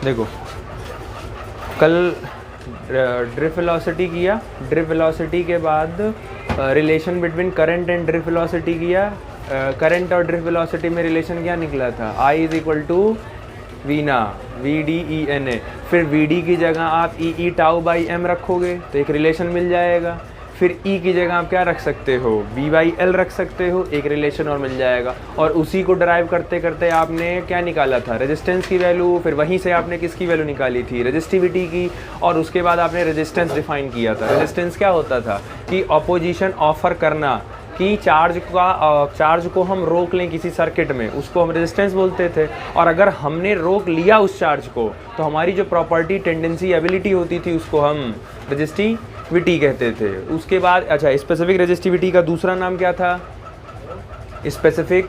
देखो कल drift velocity किया, ड्रिफ्ट वेलोसिटी के बाद relation between current and drift velocity किया, करंट और ड्रिफ्ट वेलोसिटी में रिलेशन क्या निकला था, I इज इक्वल टू वीना VDENA। फिर VD की जगह आप E टाउ बाई M रखोगे तो एक रिलेशन मिल जाएगा। फिर E की जगह आप क्या रख सकते हो, V/L रख सकते हो, एक रिलेशन और मिल जाएगा। और उसी को ड्राइव करते करते आपने क्या निकाला था, रेजिस्टेंस की वैल्यू। फिर वहीं से आपने किसकी वैल्यू निकाली थी, रेजिस्टिविटी की। और उसके बाद आपने रेजिस्टेंस डिफाइन किया था। रेजिस्टेंस क्या होता था कि अपोजिशन ऑफर करना, कि चार्ज को हम रोक लें किसी सर्किट में, उसको हम रेजिस्टेंस बोलते थे। और अगर हमने रोक लिया उस चार्ज को तो हमारी जो प्रॉपर्टी, टेंडेंसी, एबिलिटी होती थी उसको हम रेजिस्टिविटी कहते थे। उसके बाद अच्छा, स्पेसिफिक रेजिस्टिविटी का दूसरा नाम क्या था, स्पेसिफिक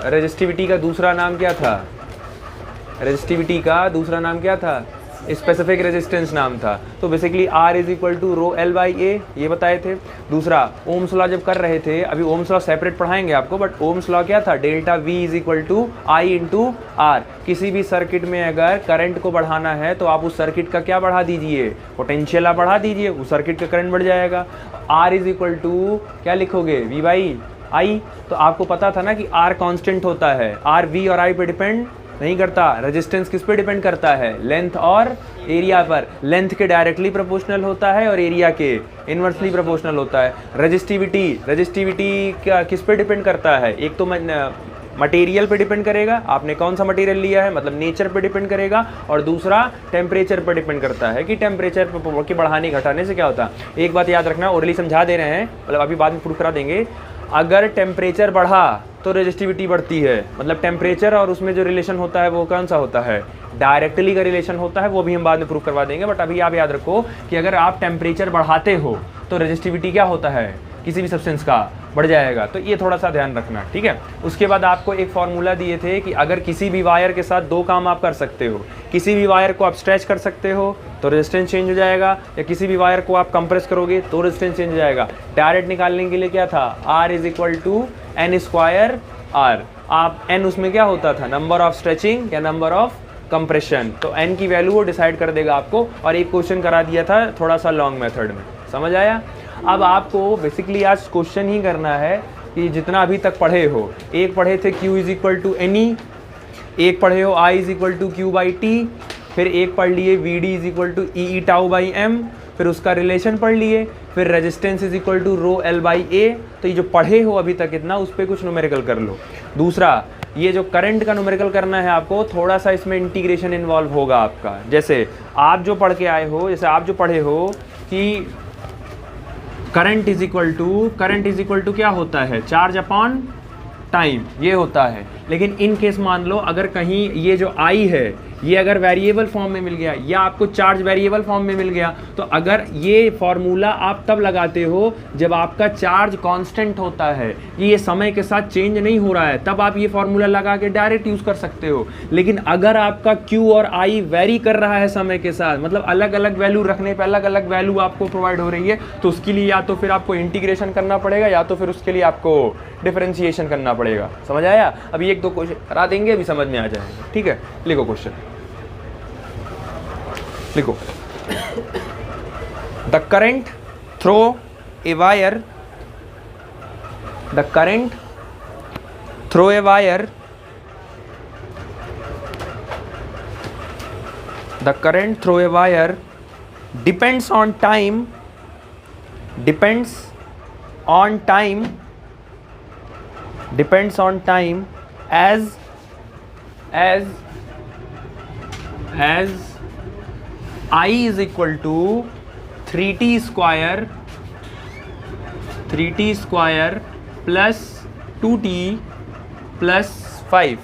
रेजिस्टिविटी का दूसरा नाम क्या था, रेजिस्टिविटी का दूसरा नाम क्या था, स्पेसिफिक रेजिस्टेंस नाम था। तो basically R is equal to rho L by A, ये बताए थे। दूसरा ओम्स लॉ जब कर रहे थे, अभी ओम्स लॉ सेपरेट पढ़ाएंगे आपको, बट ओम्स लॉ क्या था, delta V is equal to I into R। किसी भी सर्किट में अगर करंट को बढ़ाना है तो आप उस सर्किट का क्या बढ़ा दीजिए, पोटेंशियल आप बढ़ा दीजिए, उस सर्किट का करंट बढ़ जाएगा। R इज इक्वल टू क्या लिखोगे, V बाई I। तो आपको पता था ना कि R कांस्टेंट होता है, R V और I पे डिपेंड नहीं करता। रेजिस्टेंस किस पे डिपेंड करता है, लेंथ और एरिया पर। लेंथ के डायरेक्टली प्रोपोर्शनल होता है और एरिया के इनवर्सली प्रोपोर्शनल होता है। रेजिस्टिविटी क्या किस पे डिपेंड करता है, एक तो मटेरियल पे डिपेंड करेगा, आपने कौन सा मटेरियल लिया है, मतलब नेचर पे डिपेंड करेगा। और दूसरा टेम्परेचर पे डिपेंड करता है कि टेम्परेचर के बढ़ाने घटाने से क्या होता है। एक बात याद रखना, ओरली समझा दे रहे हैं, मतलब अभी बाद में प्रूफ करा देंगे। अगर टेम्परेचर बढ़ा तो रेजिस्टिविटी बढ़ती है, मतलब टेम्परेचर और उसमें जो रिलेशन होता है वो कौन सा होता है, डायरेक्टली का रिलेशन होता है, वो भी हम बाद में प्रूफ करवा देंगे। बट अभी आप याद रखो कि अगर आप टेम्परेचर बढ़ाते हो तो रेजिस्टिविटी क्या होता है, किसी भी सब्सटेंस का बढ़ जाएगा। तो ये थोड़ा सा ध्यान रखना, ठीक है। उसके बाद आपको एक फॉर्मूला दिए थे कि अगर किसी भी वायर के साथ दो काम आप कर सकते हो, किसी भी वायर को आप स्ट्रेच कर सकते हो तो रेजिस्टेंस चेंज हो जाएगा, या किसी भी वायर को आप कंप्रेस करोगे तो रेजिस्टेंस चेंज हो जाएगा। डायरेक्ट निकालने के लिए क्या था, R is equal to N square R। आप N उसमें क्या होता था, नंबर ऑफ स्ट्रेचिंग या नंबर ऑफ कंप्रेशन। तो N की वैल्यू वो डिसाइड कर देगा आपको। और एक क्वेश्चन करा दिया था थोड़ा सा लॉन्ग मेथड में, समझ आया। अब आपको बेसिकली आज क्वेश्चन ही करना है कि जितना अभी तक पढ़े हो, एक पढ़े थे Q is equal to NE, एक पढ़े हो I is equal to Q by T, फिर एक पढ़ लिए VD is equal to E tau by M, फिर उसका रिलेशन पढ़ लिए, फिर resistance is equal to rho L by A। तो ये जो पढ़े हो अभी तक इतना, उस पर कुछ न्यूमेरिकल कर लो। दूसरा, ये जो करंट का न्यूमेरिकल करना है आपको, थोड़ा सा इसमें इंटीग्रेशन इन्वॉल्व होगा आपका। जैसे आप जो पढ़ के आए हो, जैसे आप जो पढ़े हो कि करंट इज इक्वल टू क्या होता है, चार्ज अपॉन टाइम, ये होता है। लेकिन इन केस मान लो अगर कहीं ये जो I है ये अगर वेरिएबल फॉर्म में मिल गया, या आपको चार्ज वेरिएबल फॉर्म में मिल गया, तो अगर ये फॉर्मूला आप तब लगाते हो जब आपका चार्ज कांस्टेंट होता है, ये समय के साथ चेंज नहीं हो रहा है, तब आप ये फॉर्मूला लगा के डायरेक्ट यूज कर सकते हो। लेकिन अगर आपका Q और I वेरी कर रहा है समय के साथ, मतलब अलग अलग वैल्यू रखने पे अलग अलग वैल्यू आपको प्रोवाइड हो रही है, तो उसके लिए या तो फिर आपको इंटीग्रेशन करना पड़ेगा, या तो फिर उसके लिए आपको डिफरेंशिएशन करना पड़ेगा। समझ आया। अभी एक दो क्वेश्चन करा देंगे, अभी समझ में आ जाएगा, ठीक है। लिखो क्वेश्चन, लिखो। The current throw a wire, the current throw a wire, the current throw a wire depends on time, depends on time, depends on time as I is equal to 3t square plus 2t plus 5,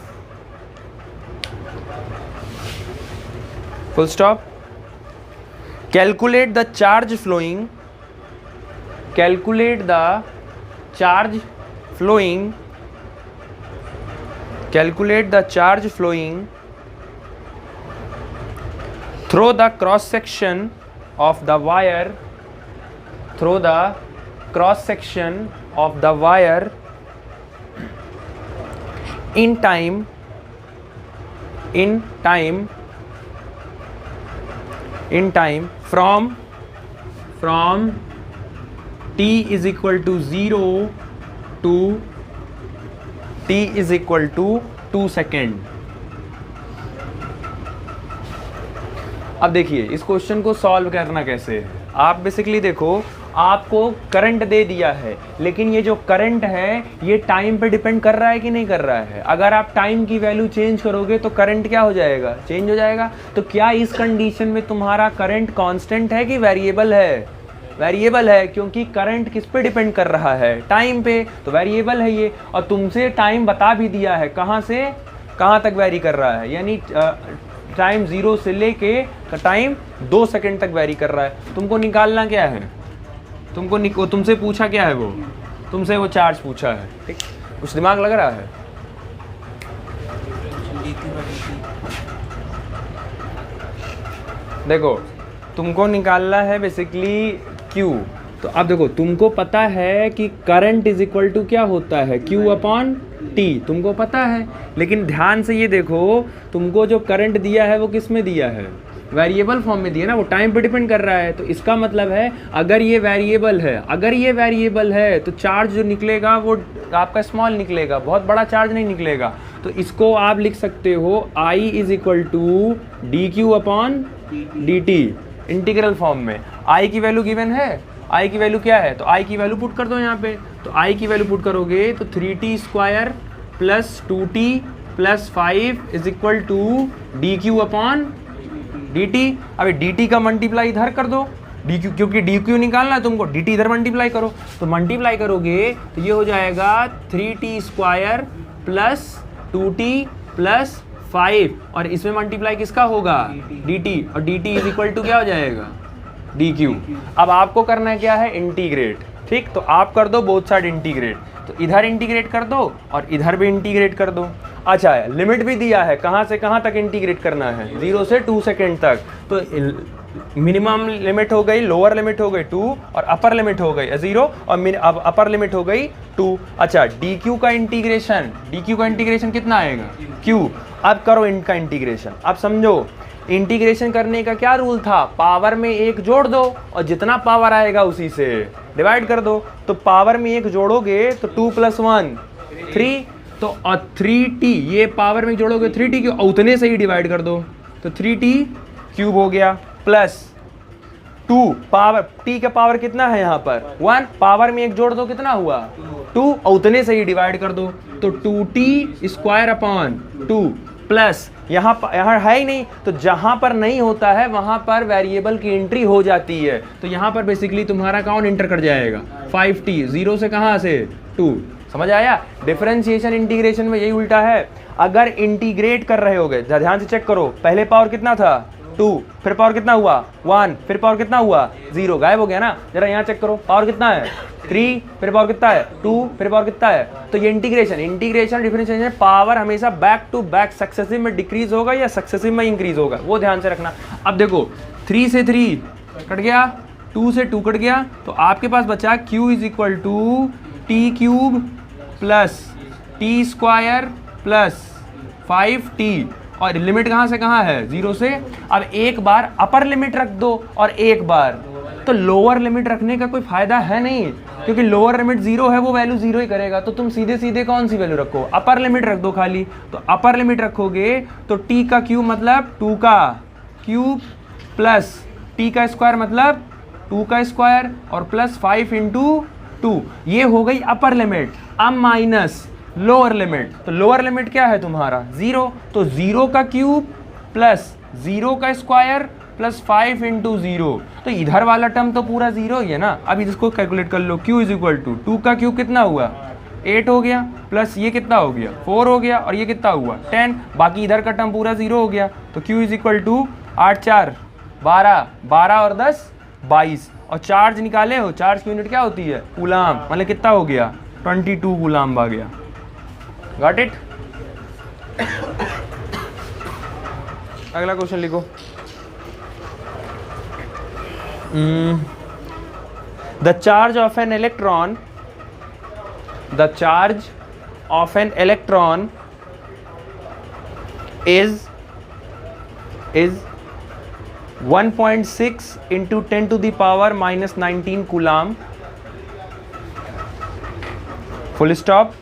full stop. Calculate the charge flowing, calculate the charge flowing, calculate the charge flowing through the cross section of the wire, through the cross section of the wire in time in time from t is equal to 0 to t is equal to 2 second. अब देखिए इस question को solve करना कैसे है। आप basically देखो, आपको करंट दे दिया है, लेकिन ये जो करंट है ये टाइम पे डिपेंड कर रहा है कि नहीं कर रहा है। अगर आप टाइम की वैल्यू चेंज करोगे तो करंट क्या हो जाएगा, चेंज हो जाएगा। तो क्या इस कंडीशन में तुम्हारा करंट कांस्टेंट है कि वेरिएबल है? वेरिएबल है, क्योंकि करंट किस पे डिपेंड कर रहा है, टाइम पे, तो वेरिएबल है ये। और तुमसे टाइम बता भी दिया है कहाँ से कहाँ तक वेरी कर रहा है, यानी टाइम 0 से लेके टाइम 2 सेकेंड तक वेरी कर रहा है। तुमको निकालना क्या है, तुमसे पूछा क्या है, वो तुमसे वो चार्ज पूछा है, ठीक। कुछ दिमाग लग रहा है? देखो तुमको निकालना है बेसिकली Q। तो अब देखो तुमको पता है कि करंट इज इक्वल टू क्या होता है, Q अपॉन T, तुमको पता है। लेकिन ध्यान से ये देखो, तुमको जो करंट दिया है वो किस में दिया है, वेरिएबल फॉर्म में दिया ना, वो टाइम पे डिपेंड कर रहा है। तो इसका मतलब है अगर ये वेरिएबल है तो चार्ज जो निकलेगा वो आपका स्मॉल निकलेगा, बहुत बड़ा चार्ज नहीं निकलेगा। तो इसको आप लिख सकते हो I is equal to D Q upon D T, integral form में। I की वैल्यू गिवन है, I की वैल्यू क्या है, तो I की वैल्यू पुट कर दो यहाँ पे। तो I की वैल्यू पुट करोगे तो 3t square plus 2t plus 5 is equal to D Q upon D T. अभी डी टी का मल्टीप्लाई इधर कर दो, डी क्यू, क्योंकि डी क्यू निकालना है तुमको, डी टी इधर मल्टीप्लाई करो। तो मल्टीप्लाई करोगे तो ये हो जाएगा 3t square plus 2t plus 5, और इसमें मल्टीप्लाई किसका होगा, डी टी, और D T is equal to क्या हो जाएगा, डी क्यू। अब आपको करना है क्या है, इंटीग्रेट, ठीक। तो आप कर दो बोथ साइड इंटीग्रेट, तो इधर इंटीग्रेट कर दो और इधर भी इंटीग्रेट कर दो। अच्छा है, लिमिट भी दिया है, कहाँ से कहाँ तक इंटीग्रेट करना है, 0 से 2 सेकेंड तक। तो मिनिमम लिमिट हो गई, लोअर लिमिट हो गई 2, और अपर लिमिट हो गई 0, और अब अपर लिमिट हो गई 2। अच्छा, डी क्यू का इंटीग्रेशन कितना आएगा, क्यू। अब करो इनका इंटीग्रेशन। अब समझो इंटीग्रेशन करने का क्या रूल था, पावर में 1 जोड़ दो और जितना पावर आएगा उसी से डिवाइड कर दो। तो पावर में 1 जोड़ोगे तो 2 + 1 3, तो और 3t, ये पावर में जोड़ोगे 3t के उतने से ही डिवाइड कर दो, तो 3t क्यूब हो गया, प्लस 2 पावर, t का पावर कितना है यहाँ पर 1, पावर में 1 जोड़ दो कितना हुआ 2, उतने से ही डिवाइड कर दो, तो 2t स्क्वायर अपॉन 2 प्लस यहाँ है ही नहीं, तो जहाँ पर नहीं होता है वहाँ पर वेरिएबल की एंट्री हो जाती है। तो यहाँ पर बेसिकली तुम्हारा कौन एंटर कर जाएगा, 5t, 0 से कहाँ से 2। समझ आया? डिफरेंशिएशन इंटीग्रेशन में यही उल्टा है। अगर इंटीग्रेट कर रहे होगे, ध्यान से चेक करो, पहले पावर कितना था 2, फिर पावर कितना हुआ 1, फिर पावर कितना हुआ 0, गायब हो गया ना। जरा यहाँ चेक करो, पावर कितना है 3, फिर पावर कितना है 2, फिर पावर कितना है। तो ये इंटीग्रेशन डिफरेंशिएशन, पावर हमेशा बैक टू बैक सक्सेसिव में डिक्रीज होगा या सक्सेसिव में इंक्रीज होगा, वो ध्यान से रखना। अब देखो 3 से 3 कट गया, 2 से 2 कट गया, तो आपके पास बचा q is equal to T cube plus T square plus 5t, और लिमिट कहाँ से कहाँ है 0 से। अब एक बार अपर लिमिट रख दो और एक बार, तो लोअर लिमिट रखने का कोई फायदा है नहीं, क्योंकि लोअर लिमिट 0 है, वो वैल्यू 0 ही करेगा। तो तुम सीधे सीधे कौन सी वैल्यू रखो, अपर लिमिट रख दो खाली। तो अपर लिमिट रखोगे तो t का क्यूब मतलब 2 का क्यूब प्लस t का स्क्वायर मतलब 2 का स्क्वायर और प्लस 5 × 2, ये हो गई अपर लिमिट। अब माइनस लोअर लिमिट, तो लोअर लिमिट क्या है तुम्हारा 0, तो 0 का क्यूब प्लस 0 का स्क्वायर प्लस 5 × 0, तो इधर वाला टर्म तो पूरा 0 ही है ना। अब इसको कैलकुलेट कर लो, q इज इक्वल टू 2 का क्यूब कितना हुआ 8 हो गया, प्लस ये कितना हो गया 4 हो गया, और ये कितना हुआ 10, बाकी इधर का टर्म पूरा 0 हो गया। तो q इज इक्वल टू 8 4 12, 12 और 10 22, और चार्ज निकाले हो, चार्ज की यूनिट क्या होती है कूलाम, मतलब कितना हो गया 22 कूलाम आ गया। Got it? अगला क्वेश्चन लिखो। The charge of an electron is 1.6 into 10 to the power minus 19 coulomb, full stop.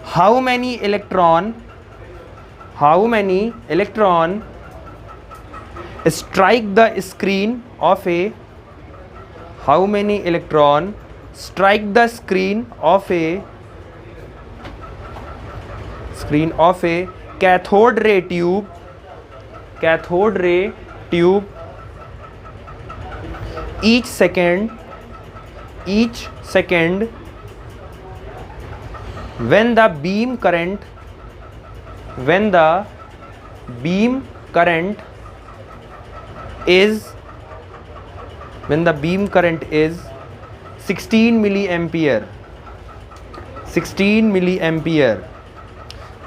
How many electron strike the screen of a cathode ray tube each second when the beam current is 16 milliampere.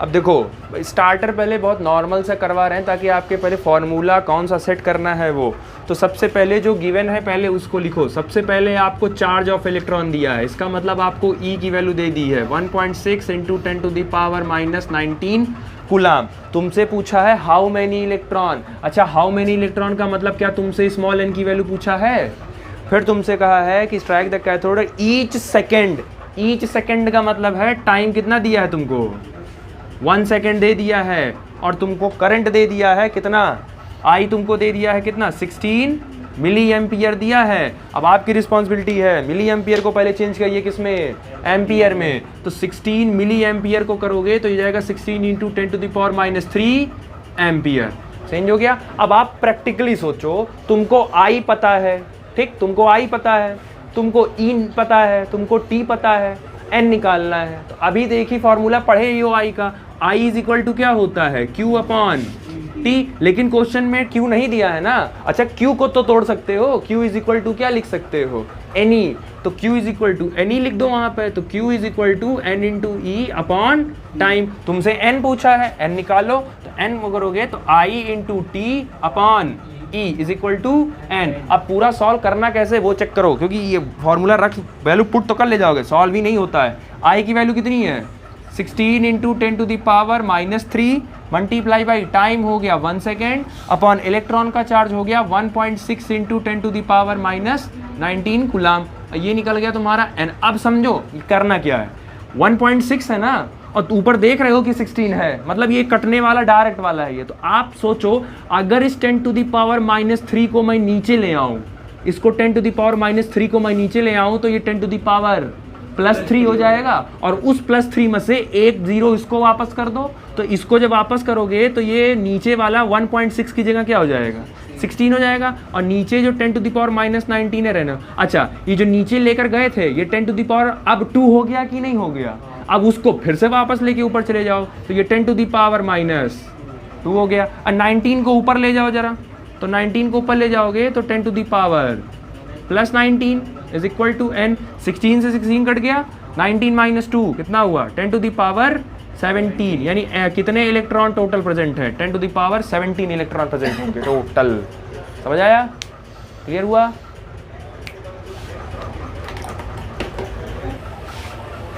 अब देखो starter पहले बहुत normal सा करवा रहे हैं ताकि आपके पहले फॉर्मूला कौन सा सेट करना है वो। तो सबसे पहले जो गिवन है पहले उसको लिखो। सबसे पहले आपको चार्ज ऑफ इलेक्ट्रॉन दिया है, इसका मतलब आपको E की वैल्यू दे दी है 1.6 into 10 to the power minus 19 coulomb. तुमसे पूछा है हाउ मैनी इलेक्ट्रॉन। अच्छा, हाउ मैनी इलेक्ट्रॉन का मतलब क्या तुमसे स्मॉल n की वैल्यू पूछा है। फिर तुमसे कहा है कि strike the cathode each second का मतलब है टाइम कितना दिया है तुमको, 1 सेकेंड दे दिया है। और तुमको करंट दे दिया है कितना, आई तुमको दे दिया है कितना, 16 मिली एम्पियर दिया है। अब आपकी रिस्पॉन्सिबिलिटी है मिली एम्पियर को पहले चेंज करिए किसमें, एम्पियर में। तो 16 मिली एम्पियर को करोगे तो ये जाएगा 16 into 10 to the power minus 3 ampere. Change हो गया। अब आप प्रैक्टिकली सोचो, तुमको आई पता है, ठीक, तुमको आई पता है, तुमको ई पता है, तुमको टी पता है, एन निकालना है। तो अभी देखिए फॉर्मूला पढ़े ही हो आई का, आई इज इक्वल टू क्या होता है, क्यू अपॉन टी। लेकिन क्वेश्चन में क्यू नहीं दिया है ना। अच्छा, क्यू को तो तोड़ सकते हो, क्यू इज इक्वल टू क्या लिख सकते हो, एनी। तो Q is equal to any लिख दो वहां पे। तो Q is equal to N into E upon time. तुमसे एन पूछा है, एन निकालो। तो एन करोगे तो I into T upon E is equal to N. अब पूरा सॉल्व करना कैसे वो चेक करो, क्योंकि ये फॉर्मूला रख वैल्यू पुट तो कर ले जाओगे, सॉल्व ही नहीं होता है। आई की वैल्यू कितनी है, 16 into 10 to the power minus 3 multiply by time हो गया 1 सेकेंड अपॉन इलेक्ट्रॉन का चार्ज हो गया 1.6 into 10 to the power minus 19 coulomb. ये निकल गया तुम्हारा एन। अब समझो करना क्या है, 1.6 है ना और ऊपर देख रहे हो कि 16 है, मतलब ये कटने वाला डायरेक्ट वाला है ये। तो आप सोचो अगर इस 10 टू द पावर माइनस 3 को मैं नीचे ले आऊं, इसको 10 टू द पावर माइनस 3 को मैं नीचे ले आऊं तो ये 10 टू द पावर प्लस 3 हो जाएगा। और उस प्लस 3 में से एक जीरो इसको वापस कर दो। तो इसको जब वापस करोगे तो ये नीचे वाला 1.6 की जगह क्या हो जाएगा, 16 हो जाएगा। और नीचे जो 10 टू द पावर माइनस 19 है रहना। अच्छा, ये जो नीचे लेकर गए थे ये 10 टू द पावर अब 2 हो गया कि नहीं हो गया। अब उसको फिर से वापस लेके ऊपर चले जाओ तो ये 10 टू द पावर माइनस 2 हो गया। और 19 को ऊपर ले जाओ जरा, तो 19 को ऊपर ले जाओगे तो 10 to the power plus 19 is equal to N. 16 से 16 कट गया, 19 माइनस 2 कितना हुआ, 10 टू द पावर 17। यानी कितने इलेक्ट्रॉन टोटल प्रेजेंट है, 10 to the power 17 electron present होंगे टोटल। समझ आया, क्लियर हुआ।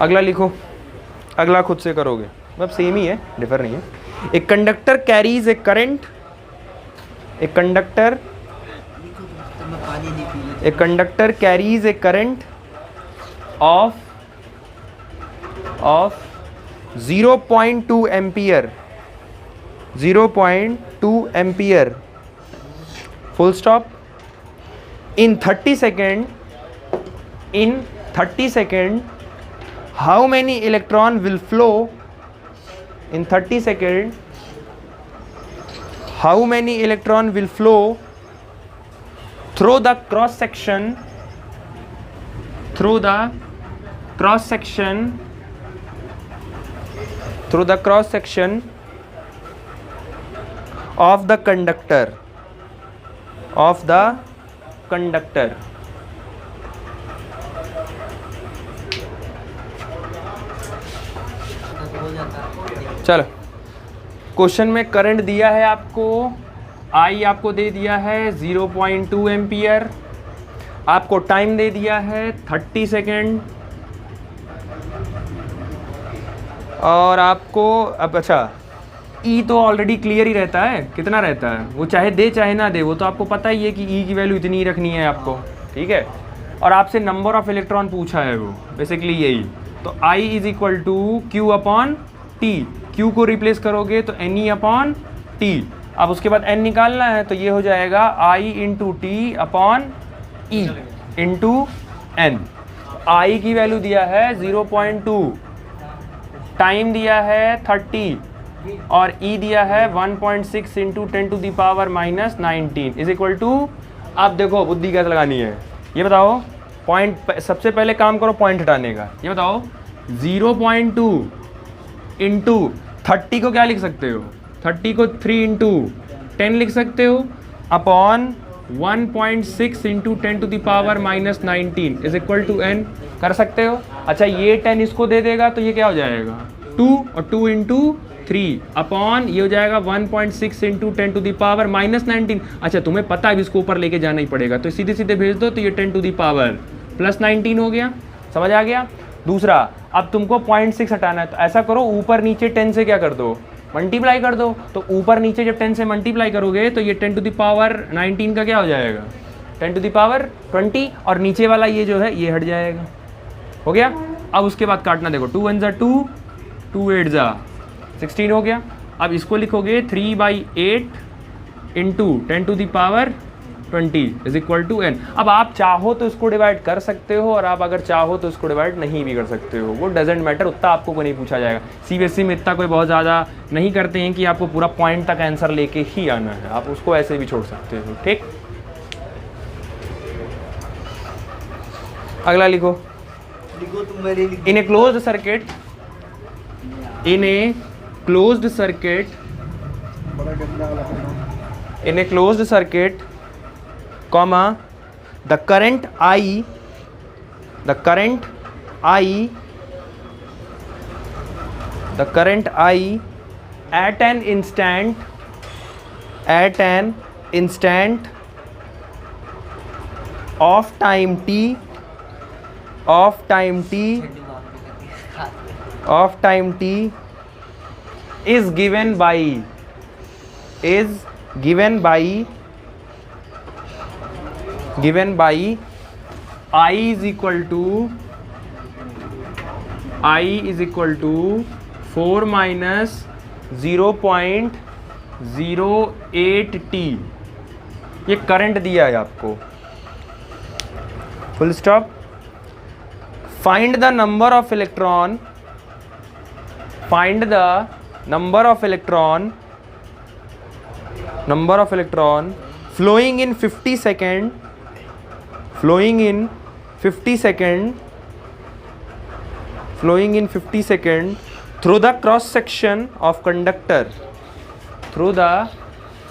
अगला लिखो, अगला खुद से करोगे, मतलब सेम ही है, डिफर नहीं है। एक conductor carries A current, a conductor carries A current of 0.2 ampere, 0.2 ampere, full stop. In 30 second how many electron will flow in 30 seconds, how many electron will flow through the cross section of the conductor चलो, question में current दिया है आपको, आई आपको दे दिया है 0.2 ampere, आपको टाइम दे दिया है 30 सेकेंड, और आपको अब अच्छा ई तो ऑलरेडी क्लियर ही रहता है, कितना रहता है, वो चाहे दे चाहे ना दे, वो तो आपको पता ही है कि ई की वैल्यू इतनी ही रखनी है आपको, ठीक है। और आपसे नंबर ऑफ इलेक्ट्रॉन पूछा है वो, बेसिकली यही। तो I is equal to Q upon T, Q को रिप्लेस करोगे तो एन ई अपॉन टी। अब उसके बाद एन निकालना है तो ये हो जाएगा I into T upon E into N. I की वैल्यू दिया है 0.2, टाइम दिया है 30 और ई दिया है 1.6 into 10 to the power minus 19 is equal to. अब देखो बुद्धि कैसे लगानी है ये बताओ। पॉइंट सबसे पहले काम करो पॉइंट हटाने का। ये बताओ 0.2 इंटू 30 को क्या लिख सकते हो, 30 को 3 इंटू 10 लिख सकते हो upon 1.6 into 10 to the power minus 19 is equal to N. कर सकते हो। अच्छा ये 10 इसको दे देगा तो ये क्या हो जाएगा 2 और 2 इंटू 3 अपॉन ये हो जाएगा 1.6 into 10 to the power minus 19। अच्छा तुम्हें पता है इसको ऊपर लेके जाना ही पड़ेगा तो सीधे सीधे भेज दो तो ये 10 टू द पावर प्लस 19 हो गया। समझ आ गया। दूसरा अब तुमको 0.6 हटाना है तो ऐसा करो ऊपर नीचे 10 से क्या कर दो मल्टीप्लाई कर दो। तो ऊपर नीचे जब 10 से मल्टीप्लाई करोगे तो ये 10 टू द पावर 19 का क्या हो जाएगा 10 टू द पावर 20 और नीचे वाला ये जो है ये हट जाएगा। हो गया। अब उसके बाद काटना देखो 2 1 = 2, 2 8 = 16 हो गया। अब इसको लिखोगे 3/8 into 10 to the power 20 is equal to N. अब आप चाहो तो इसको डिवाइड कर सकते हो और आप अगर चाहो तो इसको डिवाइड नहीं भी कर सकते हो, वो डजेंट मैटर, उतना आपको को नहीं पूछा जाएगा। सीबीएसई में इतना कोई बहुत ज़्यादा नहीं करते हैं कि आपको पूरा पॉइंट तक आंसर लेके ही आना है, आप उसको ऐसे भी छोड़ सकते हो। ठीक, अगला लिखो। In a closed circuit, in a closed circuit, in a closed circuit, comma the current I at an instant of time t is given by I is equal to 4 minus 0.08 t। ये current दिया है आपको। Full stop. Find the number of electron, flowing in 50 second through the cross section of conductor, through the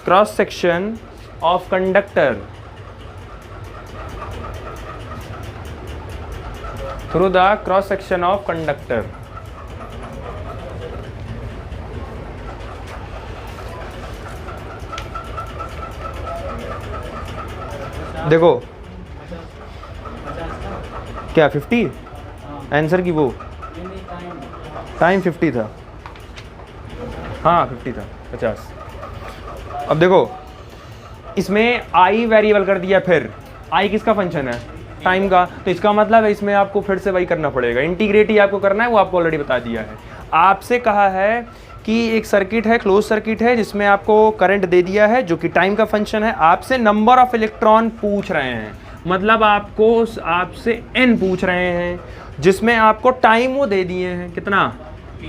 cross section of conductor, देखो क्या 50 answer की, वो time 50 था, हाँ 50 था 50। अब देखो इसमें आई वेरिएबल कर दिया, फिर आई किसका फंक्शन है टाइम का, तो इसका मतलब है इसमें आपको फिर से वही करना पड़ेगा, इंटीग्रेट ही आपको करना है, वो आपको ऑलरेडी बता दिया है। आपसे कहा है कि एक सर्किट है, क्लोज सर्किट है, जिसमें आपको करंट दे दिया है जो कि टाइम का फंक्शन है। आपसे नंबर ऑफ इलेक्ट्रॉन पूछ रहे हैं, मतलब आपसे एन पूछ रहे हैं, जिसमें आपको टाइम वो दे दिए हैं कितना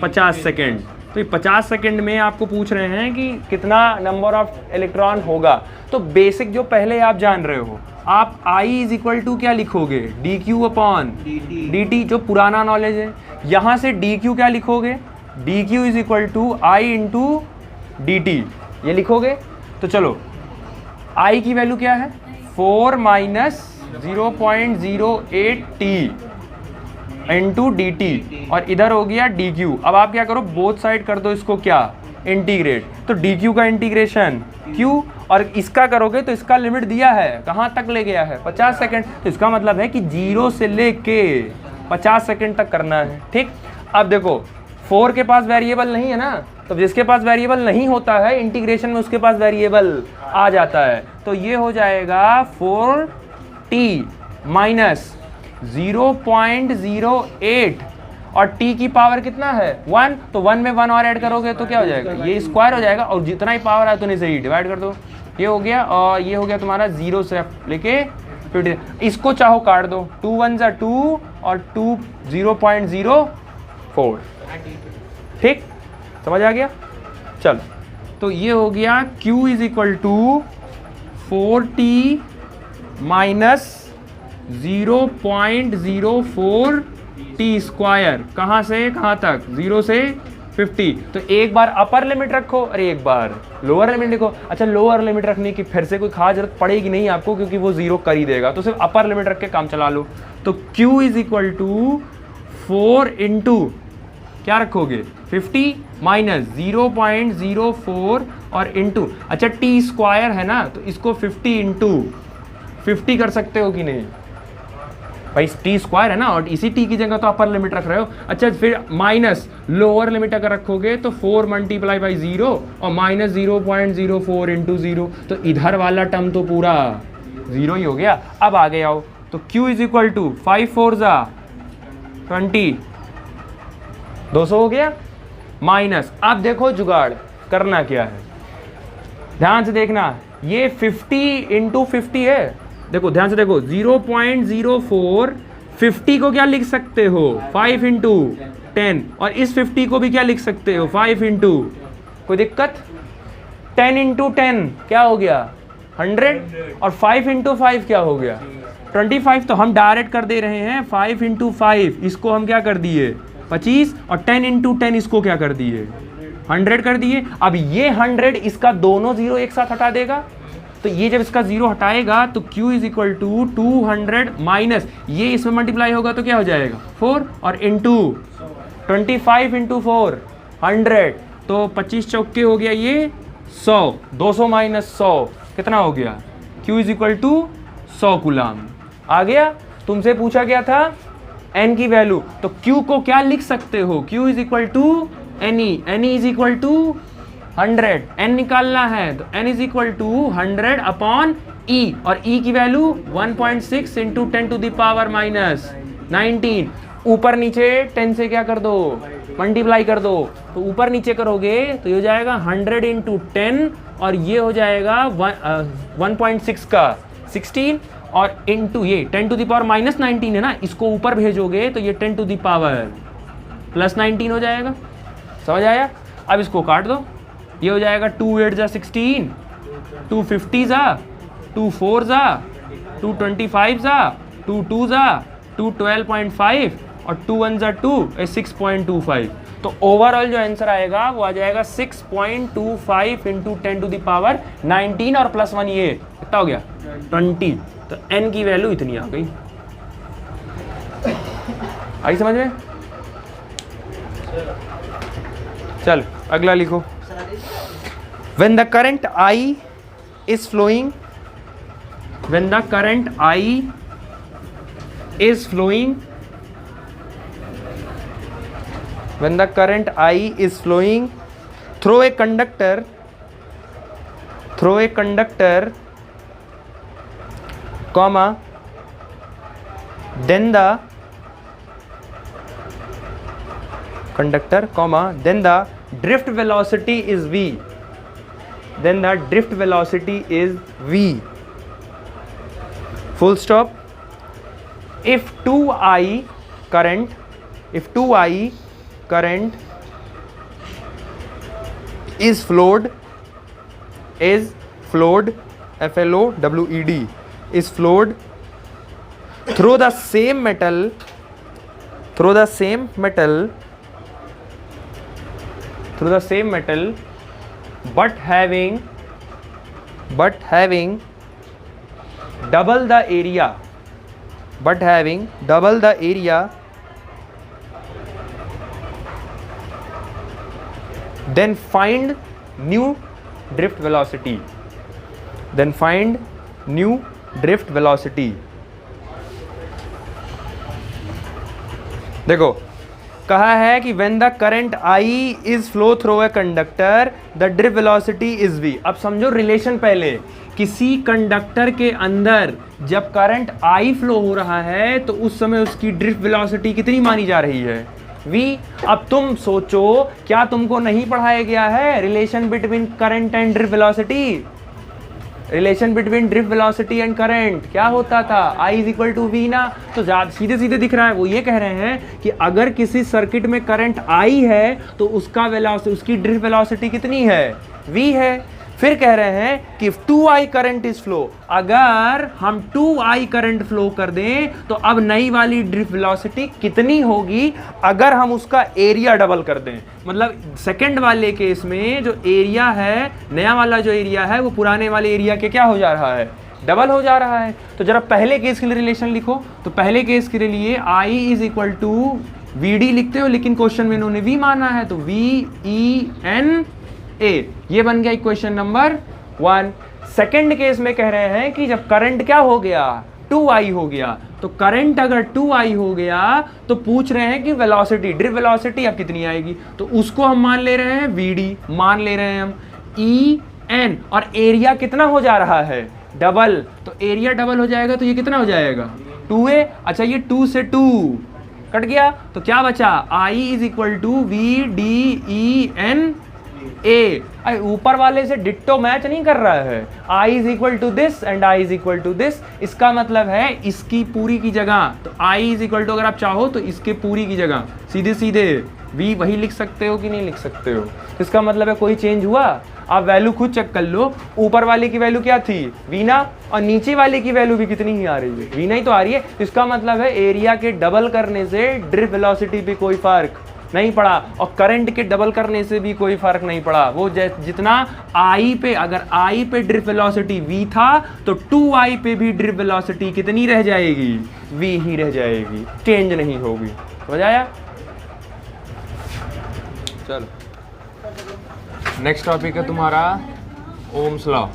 50 सेकेंड। तो ये 50 सेकेंड में आपको पूछ रहे हैं कि कितना नंबर ऑफ इलेक्ट्रॉन होगा। तो बेसिक जो पहले आप जान रहे हो, आप आई इज इक्वल टू क्या लिखोगे D Q upon D T, जो पुराना नॉलेज है। यहाँ से डी क्यू क्या लिखोगे, D Q is equal to I into D T, ये लिखोगे। तो चलो आई की वैल्यू क्या है 4 minus 0.08 T into D T, और इधर हो गया डी क्यू। अब आप क्या करो बोथ साइड कर दो इसको क्या इंटीग्रेट, तो डी क्यू का इंटीग्रेशन क्यू, और इसका करोगे तो इसका लिमिट दिया है कहाँ तक ले गया है 50 सेकेंड। तो इसका मतलब है कि 0 से लेके 50 सेकेंड तक करना है। ठीक, अब देखो 4 के पास वेरिएबल नहीं है ना, तो जिसके पास वेरिएबल नहीं होता है इंटीग्रेशन में उसके पास वेरिएबल आ जाता है। तो ये हो जाएगा 4t माइनस 0.08 और t की पावर कितना है 1, तो 1 में 1 और ऐड करोगे तो क्या हो जाएगा, ये स्क्वायर हो जाएगा और जितना ही पावर आया तो इसे ही डिवाइड कर दो, ये हो गया और ये हो गया तुम्हारा 0 से लेके 50। इसको चाहो काट दो, 2 1 जा 2 और 2 0.04, ठीक, समझ आ गया। चलो तो ये हो गया Q is equal to 4t minus 0.04 T square, कहाँ से कहाँ तक, 0 से 50। तो एक बार अपर लिमिट रखो और एक बार लोअर लिमिट लिखो। अच्छा लोअर लिमिट रखने की फिर से कोई खास जरूरत पड़ेगी नहीं आपको, क्योंकि वो 0 कर ही देगा, तो सिर्फ अपर लिमिट रख के काम चला लो। तो Q is equal to 4 into क्या रखोगे 50 माइनस 0.04 और इंटू, अच्छा टी स्क्वायर है ना, तो इसको 50 इंटू 50 कर सकते हो कि नहीं भाई, टी स्क्वायर है ना, और इसी टी की जगह तो अपर लिमिट रख रहे हो। अच्छा फिर माइनस लोअर लिमिट अगर रखोगे तो 4 मल्टीप्लाई बाई 0 और माइनस 0.04 इंटू 0, तो इधर वाला टर्म तो पूरा 0 ही हो गया। अब आगे आओ, तो Q इज इक्वल टू 5 4 जा 20, 200 हो गया माइनस। अब देखो जुगाड़ करना क्या है, ध्यान से देखना, ये 50 इंटू 50 है, देखो ध्यान से देखो 0.04, 50 को क्या लिख सकते हो 5 इंटू 10, और इस 50 को भी क्या लिख सकते हो 5 इंटू, कोई दिक्कत, 10 इंटू 10 क्या हो गया 100, और 5 इंटू 5 क्या हो गया 25। तो हम डायरेक्ट कर दे रहे हैं 5 इंटू 5, इसको हम क्या कर दिए 25, और 10 इंटू 10 इसको क्या कर दिए 100 कर दिए। अब ये 100 इसका दोनों 0 एक साथ हटा देगा, तो ये जब इसका 0 हटाएगा तो Q is equal to 200 minus, ये इसमें मल्टीप्लाई होगा तो क्या हो जाएगा 4 और इंटू 25 इंटू 4 100, तो 25 चौके हो गया ये 100, 200 माइनस 100 कितना हो गया, Q is equal to 100 coulomb. आ गया, तुमसे पूछा गया था n की वैल्यू, तो Q को क्या लिख सकते हो, Q is equal to NE, NE is equal to 100, n निकालना है तो n is equal to 100 upon e, और e की value 1.6 into 10 to the power minus 19, ऊपर नीचे 10 से क्या कर दो मल्टीप्लाई कर दो, तो ऊपर नीचे करोगे तो ये हो जाएगा 100 इंटू 10 और ये हो जाएगा 1.6 का 16, और इंटू ये 10 टू द पावर माइनस 19 है ना, इसको ऊपर भेजोगे तो ये 10 टू द पावर प्लस 19 हो जाएगा, समझ आया। अब इसको काट दो, ये हो जाएगा 2 8 जा 16, 2 50 जा, 2 4 जा, 2 25 जा, 2 2 जा, 2 12.5 और 2 1 जा 2 6.25। तो ओवरऑल जो आंसर आएगा वो आ जाएगा 6.25 इंटू 10 टू द पावर 19 और प्लस 1 ये कितना हो गया 20। तो n की वैल्यू इतनी आ गई, आई समझ में। चल अगला लिखो, when the current I is flowing, when the current I is flowing, when the current I is flowing through a conductor, comma, then the conductor, comma, then the drift velocity is v, then the drift velocity is v, full stop. If 2I current is flowed FLOWED is flowed through the same metal but having double the area, then find new drift velocity. देखो कहा है कि when the current I is flow through a conductor the drift velocity is v। अब समझो relation पहले, किसी conductor के अंदर जब करंट आई फ्लो हो रहा है तो उस समय उसकी ड्रिफ्ट वेलोसिटी कितनी मानी जा रही है, v। अब तुम सोचो, क्या तुमको नहीं पढ़ाया गया है relation between current and drift velocity? Relation between drift velocity and current क्या होता था, I is equal to V ना। तो सीधे सीधे दिख रहा है, वो ये कह रहे हैं कि अगर किसी सर्किट में करंट I है तो उसका वेलोसिटी, उसकी ड्रिफ्ट वेलोसिटी कितनी है, v है। फिर कह रहे हैं कि 2I करंट इज फ्लो, अगर हम 2I करंट फ्लो कर दें तो अब नई वाली ड्रिफ्ट वेलोसिटी कितनी होगी अगर हम उसका एरिया डबल कर दें। मतलब सेकंड वाले केस में जो एरिया है, नया वाला जो एरिया है वो पुराने वाले एरिया के क्या हो जा रहा है, डबल हो जा रहा है। तो जरा पहले केस के लिए रिलेशन लिखो, तो पहले केस के लिए I is equal to VD लिखते हो, लेकिन क्वेश्चन में इन्होंने V माना है तो VEN A, ये बन गया इक्वेशन नंबर 1। सेकंड केस में कह रहे हैं कि जब करंट क्या हो गया, 2I हो गया, तो करंट अगर 2I हो गया तो पूछ रहे हैं कि वेलोसिटी, ड्रिफ्ट वेलोसिटी अब कितनी आएगी, तो उसको हम मान ले रहे हैं VD, मान ले रहे हैं हम EN, और एरिया कितना हो जा रहा है, डबल। तो एरिया डबल हो जाएगा तो ये कितना हो जाएगा, 2A। अच्छा ये 2 से 2 कट गया तो क्या बचा, I is equal to VDEN A। ऊपर वाले से डिट्टो मैच नहीं कर रहा है, I is equal to this and I is equal to this. इसका मतलब है इसकी पूरी की जगह, तो I इज इक्वल टू, अगर आप चाहो तो इसके पूरी की जगह सीधे सीधे V वही लिख सकते हो कि नहीं लिख सकते हो। इसका मतलब है कोई चेंज हुआ, आप वैल्यू खुद चेक कर लो। ऊपर वाले की वैल्यू क्या थी, V ना, और नीचे वाले की वैल्यू भी कितनी ही आ रही है, V ना ही तो आ रही है। इसका मतलब है एरिया के डबल करने से ड्रिफ्ट वेलोसिटी पे कोई फर्क नहीं पड़ा, और करंट के डबल करने से भी कोई फर्क नहीं पड़ा। वो जितना I पे, अगर I पे ड्रिफ्ट वेलोसिटी V था तो 2I पे भी ड्रिफ्ट वेलोसिटी कितनी रह जाएगी, V ही रह जाएगी, चेंज नहीं होगी। समझ आया? चलो नेक्स्ट टॉपिक है तुम्हारा ओम्स लॉ।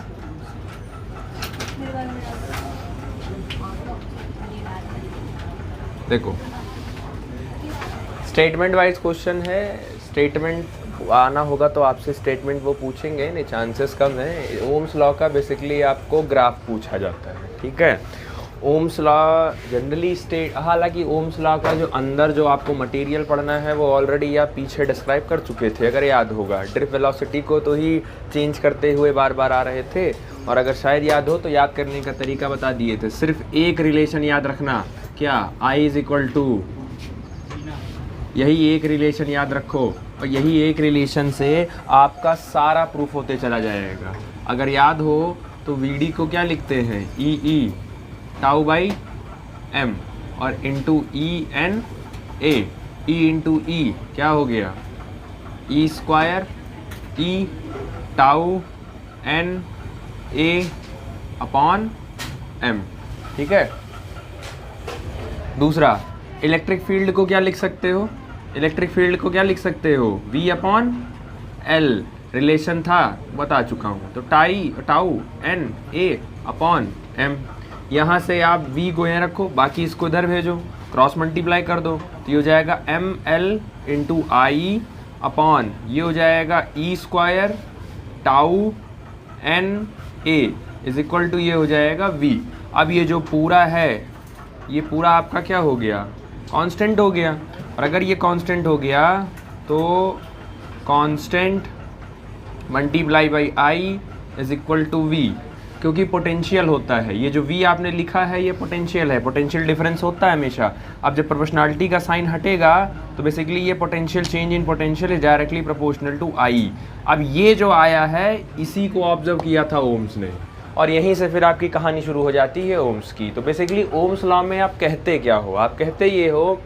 देखो स्टेटमेंट वाइज क्वेश्चन है, स्टेटमेंट आना होगा तो आपसे स्टेटमेंट वो पूछेंगे, नहीं चांसेस कम है। ओम्स लॉ का बेसिकली आपको ग्राफ पूछा जाता है, ठीक है। ओम्स लॉ जनरली हालांकि ओम्स लॉ का जो अंदर जो आपको मटेरियल पढ़ना है वो ऑलरेडी आप पीछे डिस्क्राइब कर चुके थे, अगर याद होगा। ड्रिफ्ट वेलोसिटी को तो ही चेंज करते हुए बार बार आ रहे थे, और अगर शायद याद हो तो याद करने का तरीका बता दिए थे। सिर्फ एक रिलेशन याद रखना, क्या, I इज इक्वल टू, यही एक रिलेशन याद रखो, और यही एक रिलेशन से आपका सारा प्रूफ होते चला जाएगा। अगर याद हो तो VD को क्या लिखते हैं, EE टाउ बाई M, और into EN A, E into E क्या हो गया, E square E tau N A upon M, ठीक है। दूसरा, इलेक्ट्रिक फील्ड को क्या लिख सकते हो, इलेक्ट्रिक फील्ड को क्या लिख सकते हो, V अपॉन L, रिलेशन था बता चुका हूँ। तो tau N A upon M, यहाँ से आप V को यहाँ रखो, बाकी इसको इधर भेजो, क्रॉस मल्टीप्लाई कर दो, तो ये हो जाएगा ML इंटू I अपॉन, ये हो जाएगा E square tau N A is equal to, ये हो जाएगा V। अब ये जो पूरा है, ये पूरा आपका क्या हो गया, कांस्टेंट हो गया। और अगर ये कांस्टेंट हो गया तो constant multiply by I is equal to V, क्योंकि पोटेंशियल होता है, ये जो V आपने लिखा है ये पोटेंशियल है, पोटेंशियल डिफरेंस होता है हमेशा। अब जब प्रोपोर्शनलिटी का साइन हटेगा तो बेसिकली ये potential change in potential is directly proportional to I। अब ये जो आया है इसी को ऑब्जर्व किया था ओम्स ने, और यहीं से फिर आपकी कहानी शुरू हो जाती है ओम्स की। तो बेसिकली ओम्स लॉ में आप कहते क्या हो, आप कहते ये हो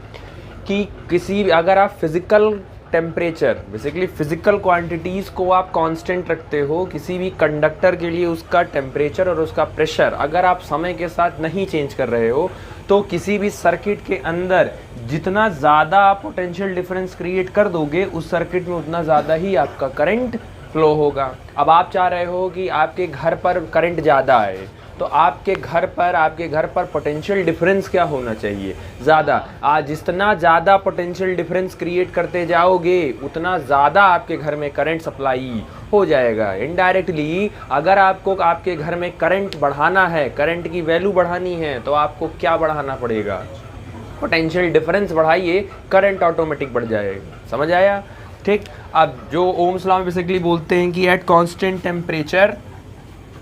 कि किसी, अगर आप physical temperature, basically physical quantities को आप कांस्टेंट रखते हो, किसी भी कंडक्टर के लिए उसका टेम्परेचर और उसका प्रेशर अगर आप समय के साथ नहीं चेंज कर रहे हो, तो किसी भी सर्किट के अंदर जितना ज़्यादा आप पोटेंशियल डिफरेंस क्रिएट कर दोगे उस सर्किट में उतना ज़्यादा ही आपका करंट फ्लो होगा। अब आप चाह रहे हो कि आपके घर पर करंट ज़्यादा आए, तो आपके घर पर पोटेंशियल डिफरेंस क्या होना चाहिए, ज़्यादा। आज जितना ज़्यादा पोटेंशियल डिफरेंस क्रिएट करते जाओगे उतना ज़्यादा आपके घर में करंट सप्लाई हो जाएगा। इनडायरेक्टली अगर आपको आपके घर में करंट बढ़ाना है, करंट की वैल्यू बढ़ानी है, तो आपको क्या बढ़ाना पड़ेगा, पोटेंशियल डिफरेंस बढ़ाइए, करंट ऑटोमेटिक बढ़ जाएगा। समझ आया? ठीक। अब जो ओम्स लॉ में बेसिकली बोलते हैं कि at constant temperature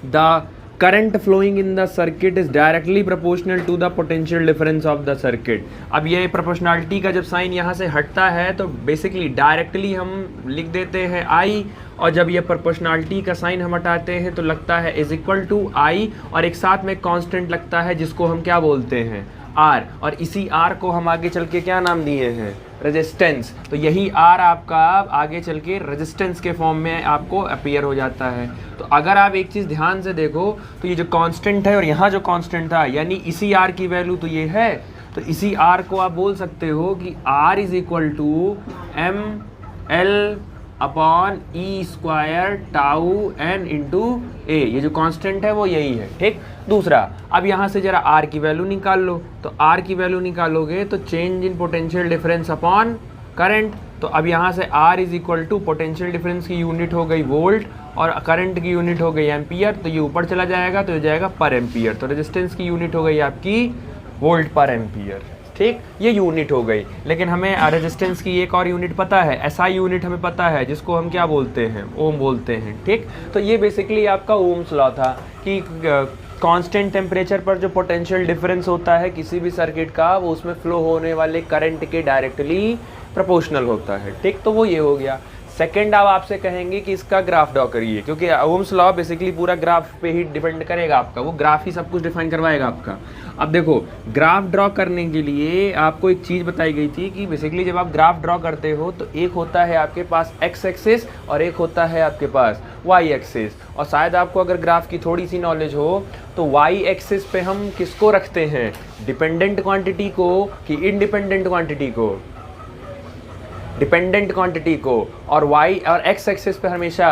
the current flowing in the circuit is directly proportional to the potential difference of the circuit. अब ये प्रोपोर्शनलिटी का जब साइन यहाँ से हटता है तो बेसिकली डायरेक्टली हम लिख देते हैं आई, और जब ये प्रोपोर्शनलिटी का साइन हम हटाते हैं तो लगता है इज इक्वल टू आई, और एक साथ में कांस्टेंट लगता है जिसको हम क्या बोलते हैं, आर। और इसी आर को हम आगे चल के क्या नाम दिए हैं, रेजिस्टेंस। तो यही आर आपका आगे चल के रेजिस्टेंस के फॉर्म में आपको अपीयर हो जाता है। तो अगर आप एक चीज़ ध्यान से देखो तो ये जो कांस्टेंट है और यहाँ जो कांस्टेंट था, यानी इसी आर की वैल्यू तो ये है, तो इसी आर को आप बोल सकते हो कि R is equal to M L upon E square tau N into A. ये जो कांस्टेंट है वो यही है। ठीक। दूसरा, अब यहाँ से जरा आर की वैल्यू निकाल लो। तो आर की वैल्यू निकालोगे तो change in potential difference upon current. तो अब यहाँ से R is equal to potential difference की यूनिट हो गई वोल्ट और करंट की यूनिट हो गई एम्पियर। तो ये ऊपर चला जाएगा तो ये जाएगा पर एम्पियर। तो रेजिस्टेंस की यूनिट हो गई आपकी वोल्ट पर एम्पियर। ठीक, ये यूनिट हो गई। लेकिन हमें रेजिस्टेंस की एक और यूनिट पता है, एसआई यूनिट हमें पता है, जिसको हम क्या बोलते हैं, ओम बोलते हैं। ठीक। तो ये बेसिकली आपका ओम्स लॉ था कि कांस्टेंट टेम्परेचर पर जो पोटेंशियल डिफरेंस होता है किसी भी सर्किट का, वो उसमें फ्लो होने वाले करंट के डायरेक्टली प्रोपोर्शनल होता है। ठीक। तो वो ये हो गया। सेकेंड, आप आपसे कहेंगे कि इसका ग्राफ ड्रॉ करिए, क्योंकि ओम्स लॉ बेसिकली पूरा ग्राफ पे ही डिपेंड करेगा आपका, वो ग्राफ ही सब कुछ डिफाइन करवाएगा आपका। अब देखो, ग्राफ ड्रॉ करने के लिए आपको एक चीज़ बताई गई थी कि बेसिकली जब आप ग्राफ ड्रॉ करते हो तो एक होता है आपके पास एक्स एक्सिस और एक होता है आपके पास वाई एक्सिस। और शायद आपको अगर ग्राफ की थोड़ी सी नॉलेज हो तो वाई एक्सिस पे हम किसको रखते हैं, डिपेंडेंट क्वांटिटी को कि इंडिपेंडेंट क्वांटिटी को, डिपेंडेंट क्वांटिटी को, और वाई और एक्स एक्सिस पे हमेशा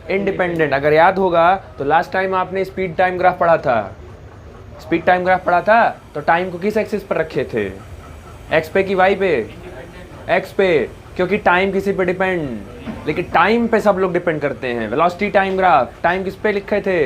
इंडिपेंडेंट। अगर याद होगा तो लास्ट टाइम आपने स्पीड टाइम ग्राफ पढ़ा था, स्पीड टाइम ग्राफ पढ़ा था, तो टाइम को किस एक्सिस पर रखे थे, एक्स पे कि वाई पे, एक्स पे, क्योंकि टाइम किसी पे डिपेंड, लेकिन टाइम पे सब लोग डिपेंड करते हैं। वेलोसिटी टाइम ग्राफ टाइम किस पे लिखे थे,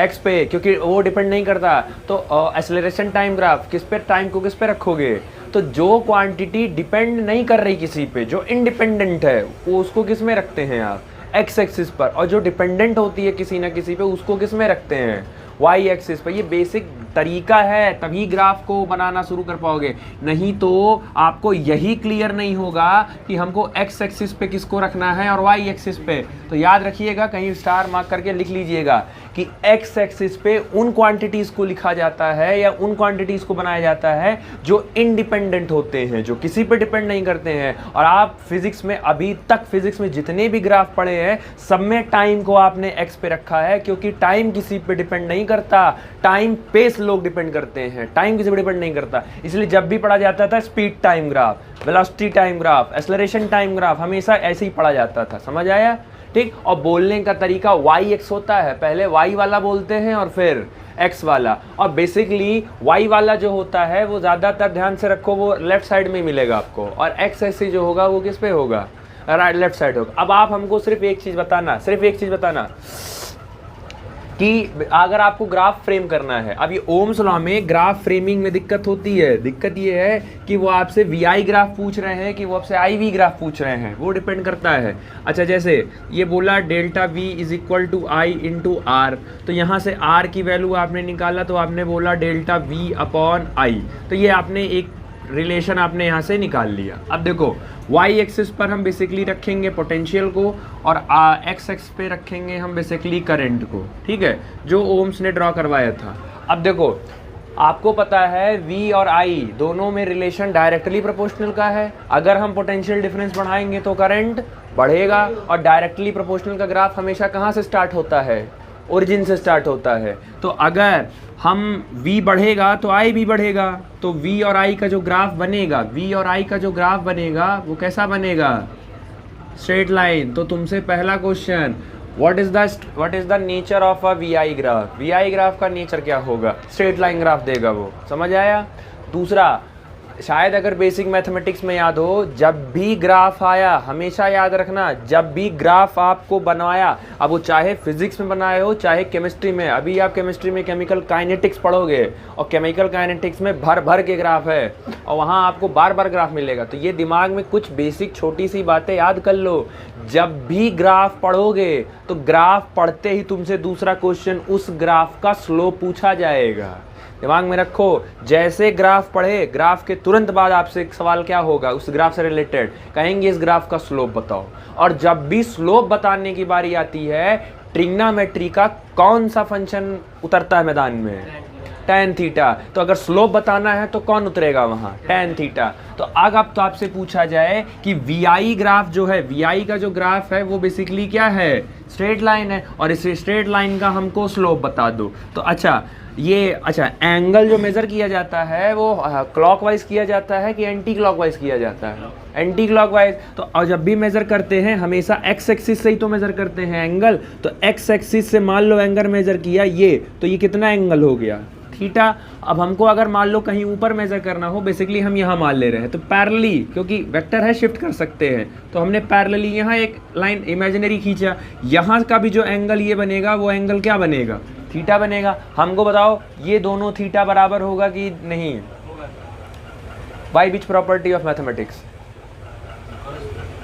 एक्स पे, क्योंकि वो डिपेंड नहीं करता। तो एक्सेलरेशन टाइम ग्राफ किस पे, टाइम को किस पे रखोगे, तो जो क्वांटिटी डिपेंड नहीं कर रही किसी पे, जो इंडिपेंडेंट है, वो उसको किस में रखते हैं आप, एक्स एक्सिस पर, और जो डिपेंडेंट होती है किसी ना किसी पे, उसको किस में रखते हैं, वाई एक्सिस पर। ये बेसिक तरीका है, तभी ग्राफ को बनाना शुरू कर पाओगे, नहीं तो आपको यही क्लियर नहीं होगा कि हमको एक्स एक्सिस पे किसको रखना है और वाई एक्सिस पे। तो याद रखिएगा, कहीं स्टार मार्क करके लिख लीजिएगा कि एक्स एक्सिस पे उन क्वांटिटीज़ को लिखा जाता है या उन क्वांटिटीज़ को बनाया जाता है जो इंडिपेंडेंट होते हैं, जो किसी पे डिपेंड नहीं करते हैं। और आप फिजिक्स में, अभी तक फिजिक्स में जितने भी ग्राफ पढ़े हैं, सब में टाइम को आपने एक्स पे रखा है, क्योंकि टाइम किसी पे डिपेंड नहीं करता, टाइम पे लोग डिपेंड करते हैं, टाइम किसी पे डिपेंड नहीं करता। इसलिए जब भी पढ़ा जाता था speed time graph, velocity time graph, acceleration time graph, हमेशा ऐसे ही पढ़ा जाता था। समझ आया? ठीक। और बोलने का तरीका वाई एक्स होता है, पहले वाई वाला बोलते हैं और फिर एक्स वाला। और बेसिकली वाई वाला जो होता है वो ज़्यादातर, ध्यान से रखो, वो लेफ्ट साइड में मिलेगा आपको, और एक्स ऐसे जो होगा वो किस पे होगा, राइट लेफ्ट साइड होगा। अब आप हमको सिर्फ एक चीज़ बताना, सिर्फ एक चीज़ बताना कि अगर आपको ग्राफ फ्रेम करना है, अब ये ओम्स लॉ में ग्राफ फ्रेमिंग में दिक्कत होती है। दिक्कत ये है कि वो आपसे वी ग्राफ पूछ रहे हैं कि वो आपसे आई वी ग्राफ पूछ रहे हैं, वो डिपेंड करता है। अच्छा, जैसे ये बोला delta V is equal to I into R, तो यहाँ से आर की वैल्यू आपने निकाला तो आपने बोला डेल्टा वी अपॉन आई, तो ये आपने एक रिलेशन आपने यहाँ से निकाल लिया। अब देखो, वाई एक्सिस पर हम बेसिकली रखेंगे पोटेंशियल को और एक्स एक्स पे रखेंगे हम बेसिकली करंट को। ठीक है, जो ओम्स ने ड्रॉ करवाया था। अब देखो, आपको पता है V और I दोनों में रिलेशन डायरेक्टली प्रोपोर्शनल का है। अगर हम पोटेंशियल डिफरेंस बढ़ाएंगे तो करंट बढ़ेगा, और डायरेक्टली प्रोपोर्शनल का ग्राफ हमेशा कहाँ से स्टार्ट होता है, ओरिजिन से स्टार्ट होता है। तो अगर हम V बढ़ेगा तो I भी बढ़ेगा, तो V और I का जो ग्राफ बनेगा, V और I का जो ग्राफ बनेगा वो कैसा बनेगा, स्ट्रेट लाइन। तो तुमसे पहला question, what is the nature of a V graph? V graph का नेचर क्या होगा? स्ट्रेट लाइन ग्राफ देगा वो, समझ आया? दूसरा, शायद अगर बेसिक मैथमेटिक्स में याद हो, जब भी ग्राफ आया, हमेशा याद रखना, जब भी ग्राफ आपको बनवाया, अब वो चाहे फिजिक्स में बनाए हो चाहे केमिस्ट्री में, अभी आप केमिस्ट्री में केमिकल काइनेटिक्स पढ़ोगे और केमिकल काइनेटिक्स में भर भर के ग्राफ है और वहाँ आपको बार बार ग्राफ मिलेगा। तो ये दिमाग में कुछ बेसिक छोटी सी बातें याद कर लो। जब भी ग्राफ पढ़ोगे तो ग्राफ पढ़ते ही तुमसे दूसरा क्वेश्चन उस ग्राफ का स्लोप पूछा जाएगा। दिमाग में रखो, जैसे ग्राफ पढ़े, ग्राफ के तुरंत बाद आपसे एक सवाल क्या होगा उस ग्राफ से रिलेटेड, कहेंगे इस ग्राफ का स्लोप बताओ। और जब भी स्लोप बताने की बारी आती है, ट्रिग्नोमेट्री का कौन सा फंक्शन उतरता है मैदान में? tan theta. तो अगर स्लोप बताना है तो कौन उतरेगा वहाँ? tan theta. तो अब तो आपसे पूछा जाए कि वी ग्राफ जो है, वी का जो ग्राफ है वो बेसिकली क्या है? स्ट्रेट लाइन है, और इस स्ट्रेट लाइन का हमको स्लोप बता दो। तो अच्छा एंगल जो मेज़र किया जाता है वो क्लॉकवाइज किया जाता है कि एंटी क्लॉकवाइज किया जाता है? Anti clockwise. तो और जब भी मेज़र करते हैं हमेशा एक्स एक्सिस से ही तो मेज़र करते हैं एंगल। तो एक्स एक्सिस से मान लो एंगल मेज़र किया ये, तो ये कितना एंगल हो गया? थीटा। अब हमको अगर मान लो कहीं ऊपर मेज़र करना हो, बेसिकली हम यहाँ मान ले रहे हैं, तो पैरेलली, क्योंकि वेक्टर है शिफ्ट कर सकते हैं, तो हमने पैरेलली यहाँ एक लाइन इमेजिनरी खींचा, यहाँ का भी जो एंगल ये बनेगा वो एंगल क्या बनेगा? थीटा बनेगा। हमको बताओ ये दोनों थीटा बराबर होगा कि नहीं? By which property of mathematics?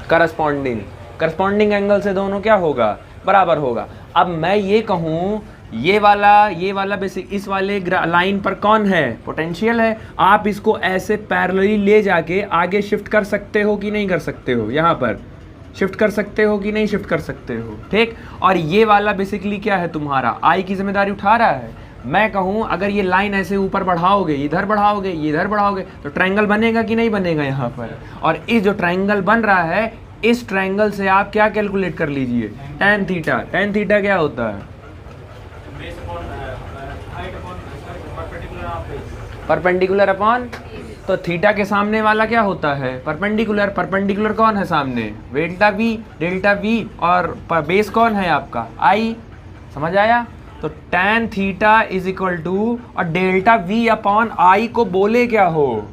Corresponding angle से दोनों क्या होगा? बराबर होगा। अब मैं ये कहूँ ये वाला बेसिक इस वाले लाइन पर कौन है? पोटेंशियल है। आप इसको ऐसे पैरेलली ले जाके आगे शिफ्ट कर सकते हो कि नहीं कर सकते हो? यहाँ पर शिफ्ट कर सकते हो कि नहीं शिफ्ट कर सकते हो? ठीक। और ये वाला बेसिकली क्या है तुम्हारा? आई की जिम्मेदारी उठा रहा है। मैं कहूँ अगर ये लाइन ऐसे ऊपर बढ़ाओगे, इधर बढ़ाओगे, इधर बढ़ाओगे, तो ट्रायंगल बनेगा कि नहीं बनेगा यहाँ पर? और इस जो ट्रायंगल बन रहा है, इस ट्रायंगल से आप क्या कैलकुलेट कर लीजिए? tan theta. tan थीटा क्या होता है? Perpendicular upon. तो थीटा के सामने वाला क्या होता है? परपेंडिकुलर कौन है सामने? डेल्टा वी और बेस कौन है आपका? आई। समझ आया? तो tan theta is equal to, और डेल्टा वी अपॉन आई को बोले क्या हो?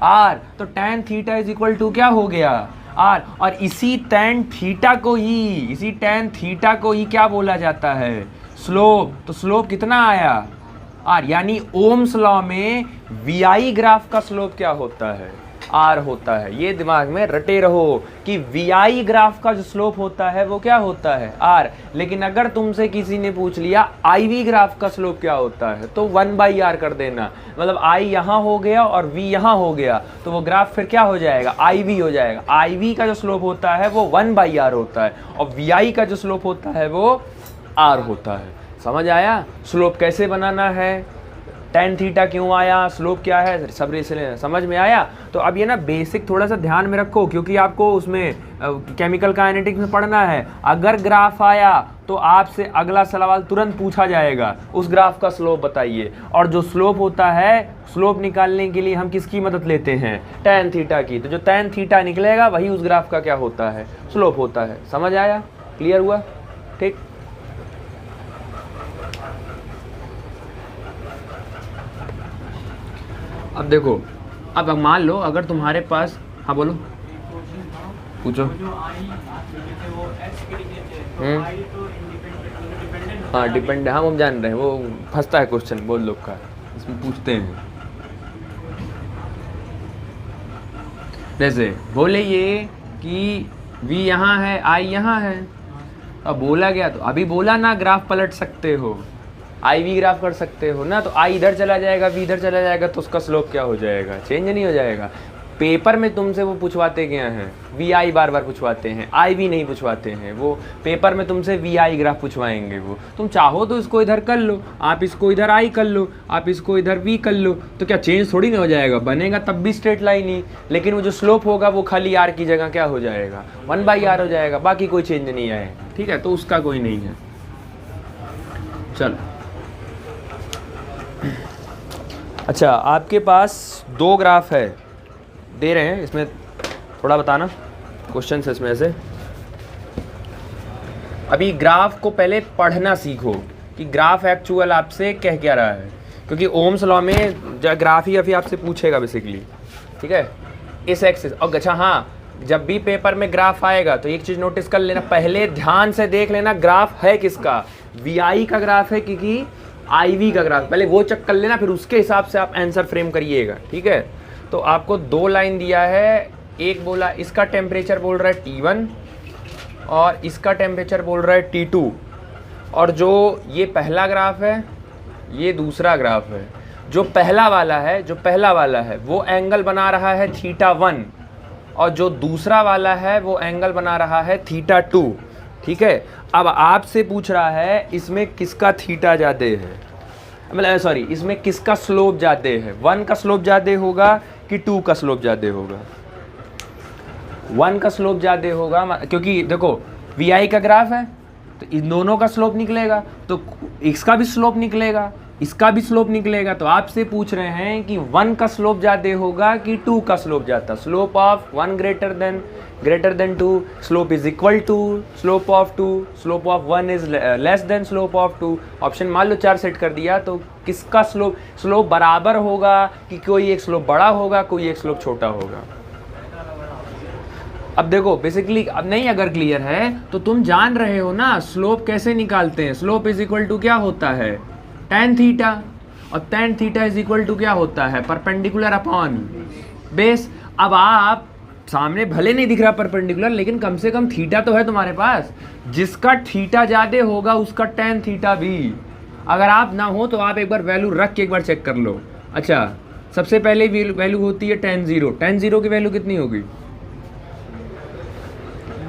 आर। तो tan theta is equal to क्या हो गया? आर। और इसी tan थीटा को ही क्या बोला जाता है? स्लोप। तो स्लोप कितना आया? आर। यानी ओम्स लॉ में वी ग्राफ का स्लोप क्या होता है? आर होता है। ये दिमाग में रटे रहो कि वी ग्राफ का जो स्लोप होता है वो क्या होता है? आर। लेकिन अगर तुमसे किसी ने पूछ लिया IV ग्राफ का स्लोप क्या होता है, तो 1/r कर देना। मतलब I यहाँ हो गया और V यहाँ हो गया, तो वो ग्राफ फिर क्या हो जाएगा? IV हो जाएगा। IV का जो स्लोप होता है वो 1/r होता है, और VI का जो स्लोप होता है वो R होता है। समझ आया? स्लोप कैसे बनाना है, tan थीटा क्यों आया, स्लोप क्या है, सब इसलिए समझ में आया। तो अब ये ना बेसिक थोड़ा सा ध्यान में रखो, क्योंकि आपको उसमें केमिकल काइनेटिक्स में पढ़ना है। अगर ग्राफ आया तो आपसे अगला सवाल तुरंत पूछा जाएगा, उस ग्राफ का स्लोप बताइए। और जो स्लोप होता है, स्लोप निकालने के लिए हम किसकी मदद लेते हैं? tan थीटा की। तो जो tan थीटा निकलेगा वही उस ग्राफ का क्या होता है? स्लोप होता है। समझ आया? क्लियर हुआ? ठीक। अब देखो, अब मान लो अगर तुम्हारे पास, हाँ बोलो, पूछो। हाँ डिपेंड, हाँ हम जान रहे हैं, वो फंसता है क्वेश्चन बहुत लोग का, इसमें पूछते हैं। जैसे बोले ये कि V यहाँ है, I यहाँ है, अब बोला गया तो अभी बोला ना ग्राफ पलट सकते हो, IV ग्राफ कर सकते हो ना। तो I इधर चला जाएगा, V इधर चला जाएगा, तो उसका स्लोप क्या हो जाएगा? चेंज नहीं हो जाएगा। पेपर में तुमसे वो पूछवाते क्या हैं? VI बार बार पूछवाते हैं, IV नहीं पूछवाते हैं। वो पेपर में तुमसे VI ग्राफ पूछवाएंगे। वो तुम चाहो तो इसको इधर कर लो, आप इसको इधर I कर लो, आप इसको इधर V कर लो, तो क्या चेंज थोड़ी ना हो जाएगा? बनेगा तब भी स्ट्रेट लाइन ही, लेकिन वो जो स्लोप होगा वो खाली R की जगह क्या हो जाएगा? 1/r हो जाएगा, बाकी कोई चेंज नहीं आएगा। ठीक है, तो उसका कोई नहीं है। चलो, अच्छा आपके पास 2 ग्राफ है दे रहे हैं, इसमें थोड़ा बताना क्वेश्चन है इसमें से। अभी ग्राफ को पहले पढ़ना सीखो कि ग्राफ एक्चुअल आपसे कह क्या रहा है, क्योंकि ओम्स लॉ में ग्राफ ही अभी आपसे पूछेगा बेसिकली, ठीक है। इस एक्सिस और अच्छा हाँ, जब भी पेपर में ग्राफ आएगा तो एक चीज़ नोटिस कर लेना, पहले ध्यान से देख लेना ग्राफ है किसका, वी का ग्राफ है कि IV का ग्राफ, पहले वो चेक कर लेना, फिर उसके हिसाब से आप आंसर फ्रेम करिएगा, ठीक है। तो आपको 2 लाइन दिया है, एक बोला इसका टेम्परेचर बोल रहा है T1 और इसका टेम्परेचर बोल रहा है T2, और जो ये पहला ग्राफ है ये दूसरा ग्राफ है। जो पहला वाला है वो एंगल बना रहा है θ1 और जो दूसरा वाला है वो एंगल बना रहा है θ2, ठीक है। अब आपसे पूछ रहा है इसमें किसका थीटा ज़्यादा है, मतलब सॉरी इसमें किसका स्लोप ज़्यादा है, 1 का स्लोप ज़्यादा होगा कि 2 का स्लोप ज़्यादा होगा। 1 का स्लोप ज़्यादा होगा क्योंकि देखो VI का ग्राफ है तो इन दोनों का स्लोप निकलेगा, तो इसका भी स्लोप निकलेगा, इसका भी स्लोप निकलेगा। तो आपसे पूछ रहे हैं कि 1 का स्लोप ज़्यादा होगा कि 2 का स्लोप ज़्यादा। Slope of 1 greater than 2, slope is equal to slope of 2, slope of 1 is less than slope of 2। Option मान लो 4 सेट कर दिया, तो किसका स्लोप बराबर होगा कि कोई एक स्लोप बड़ा होगा कोई एक स्लोप छोटा होगा। अब देखो बेसिकली अब नहीं अगर क्लियर है तो तुम जान रहे हो ना स्लोप कैसे निकालते हैं। स्लोप इज इक्वल टू क्या होता है, tan थीटा, और tan theta is equal to क्या होता है, परपेंडिकुलर अपॉन बेस। अब आप सामने भले नहीं दिख रहा परपेंडिकुलर, लेकिन कम से कम थीटा तो है तुम्हारे पास, जिसका थीटा ज़्यादा होगा उसका tan थीटा भी। अगर आप ना हो तो आप एक बार वैल्यू रख के एक बार चेक कर लो। अच्छा सबसे पहले वैल्यू होती है tan 0 की वैल्यू कितनी होगी,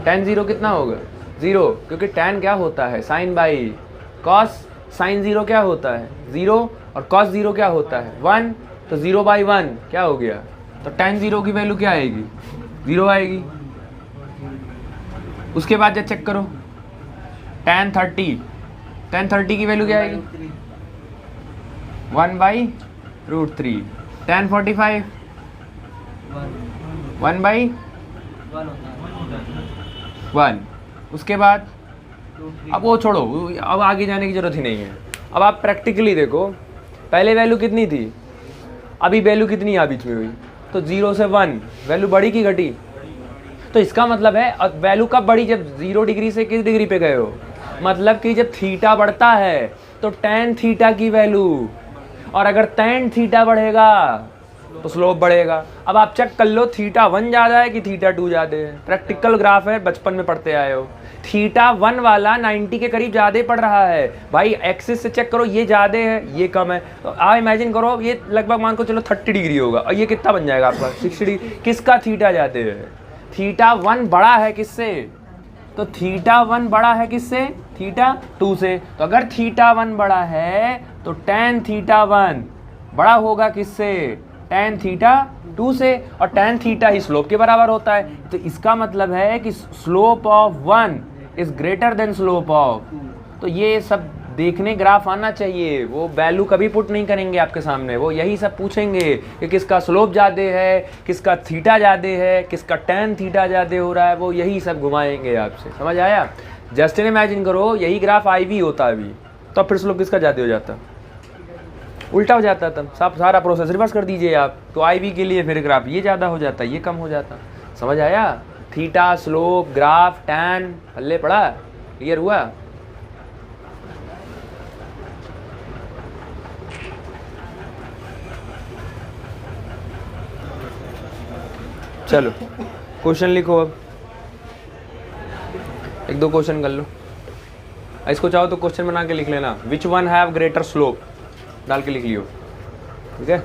tan 0 कितना होगा 0, क्योंकि tan क्या होता है साइन बाई कॉस, साइन 0 क्या होता है 0 और कॉस 0 क्या होता है 1, तो 0 बाई 1 क्या हो गया, तो tan 0 की वैल्यू क्या आएगी 0 आएगी। उसके बाद जब चेक करो tan 30 की वैल्यू क्या आएगी 1 बाई √3, tan 45 1 बाई 1। उसके बाद अब वो छोड़ो, अब आगे जाने की ज़रूरत ही नहीं है। अब आप प्रैक्टिकली देखो, पहले वैल्यू कितनी थी, अभी वैल्यू कितनी है बीच में हुई, तो 0 से 1 वैल्यू बढ़ी की घटी। तो इसका मतलब है वैल्यू कब बढ़ी, जब 0 डिग्री से किस डिग्री पे गए हो, मतलब कि जब थीटा बढ़ता है तो tan थीटा की वैल्यू, और अगर tan थीटा बढ़ेगा तो स्लोप बढ़ेगा। अब आप चेक कर लो θ1 ज़्यादा है कि θ2 ज़्यादा है। प्रैक्टिकल ग्राफ है, बचपन में पढ़ते आए हो। θ1 वाला 90 के करीब ज़्यादा पड़ रहा है भाई, एक्सिस से चेक करो ये ज़्यादा है ये कम है। तो आप इमेजिन करो ये लगभग मान को चलो 30 डिग्री होगा, और ये कितना बन जाएगा आपका 60 डिग्री। किसका थीटा ज़्यादा है, θ1 बड़ा है किससे, तो θ1 बड़ा है किससे θ2 से। तो अगर θ1 बड़ा है तो tan θ1 बड़ा होगा किससे, tan θ2 से, और tan थीटा ही स्लोप के बराबर होता है। तो इसका मतलब है कि slope of 1 is greater than slope of, तो ये सब देखने ग्राफ आना चाहिए। वो वैल्यू कभी पुट नहीं करेंगे आपके सामने, वो यही सब पूछेंगे कि किसका स्लोप ज़्यादा है, किसका थीटा ज़्यादा है, किसका tan थीटा ज़्यादा हो रहा है, वो यही सब घुमाएंगे आपसे। समझ आया। जस्ट इमेजिन करो यही ग्राफ IV होता अभी, तो फिर स्लोप किसका ज़्यादा हो जाता, उल्टा हो जाता। तब सब सारा प्रोसेस रिवर्स कर दीजिए आप, तो IV के लिए फिर ग्राफ ये ज़्यादा हो जाता, ये कम हो जाता। समझ आया। थीटा, स्लोप, ग्राफ, टैन, पल्ले पड़ा, क्लियर हुआ। चलो क्वेश्चन लिखो, अब 1-2 क्वेश्चन कर लो। इसको चाहो तो क्वेश्चन बना के लिख लेना, which one have greater slope डाल के लिख लियो, ठीक है।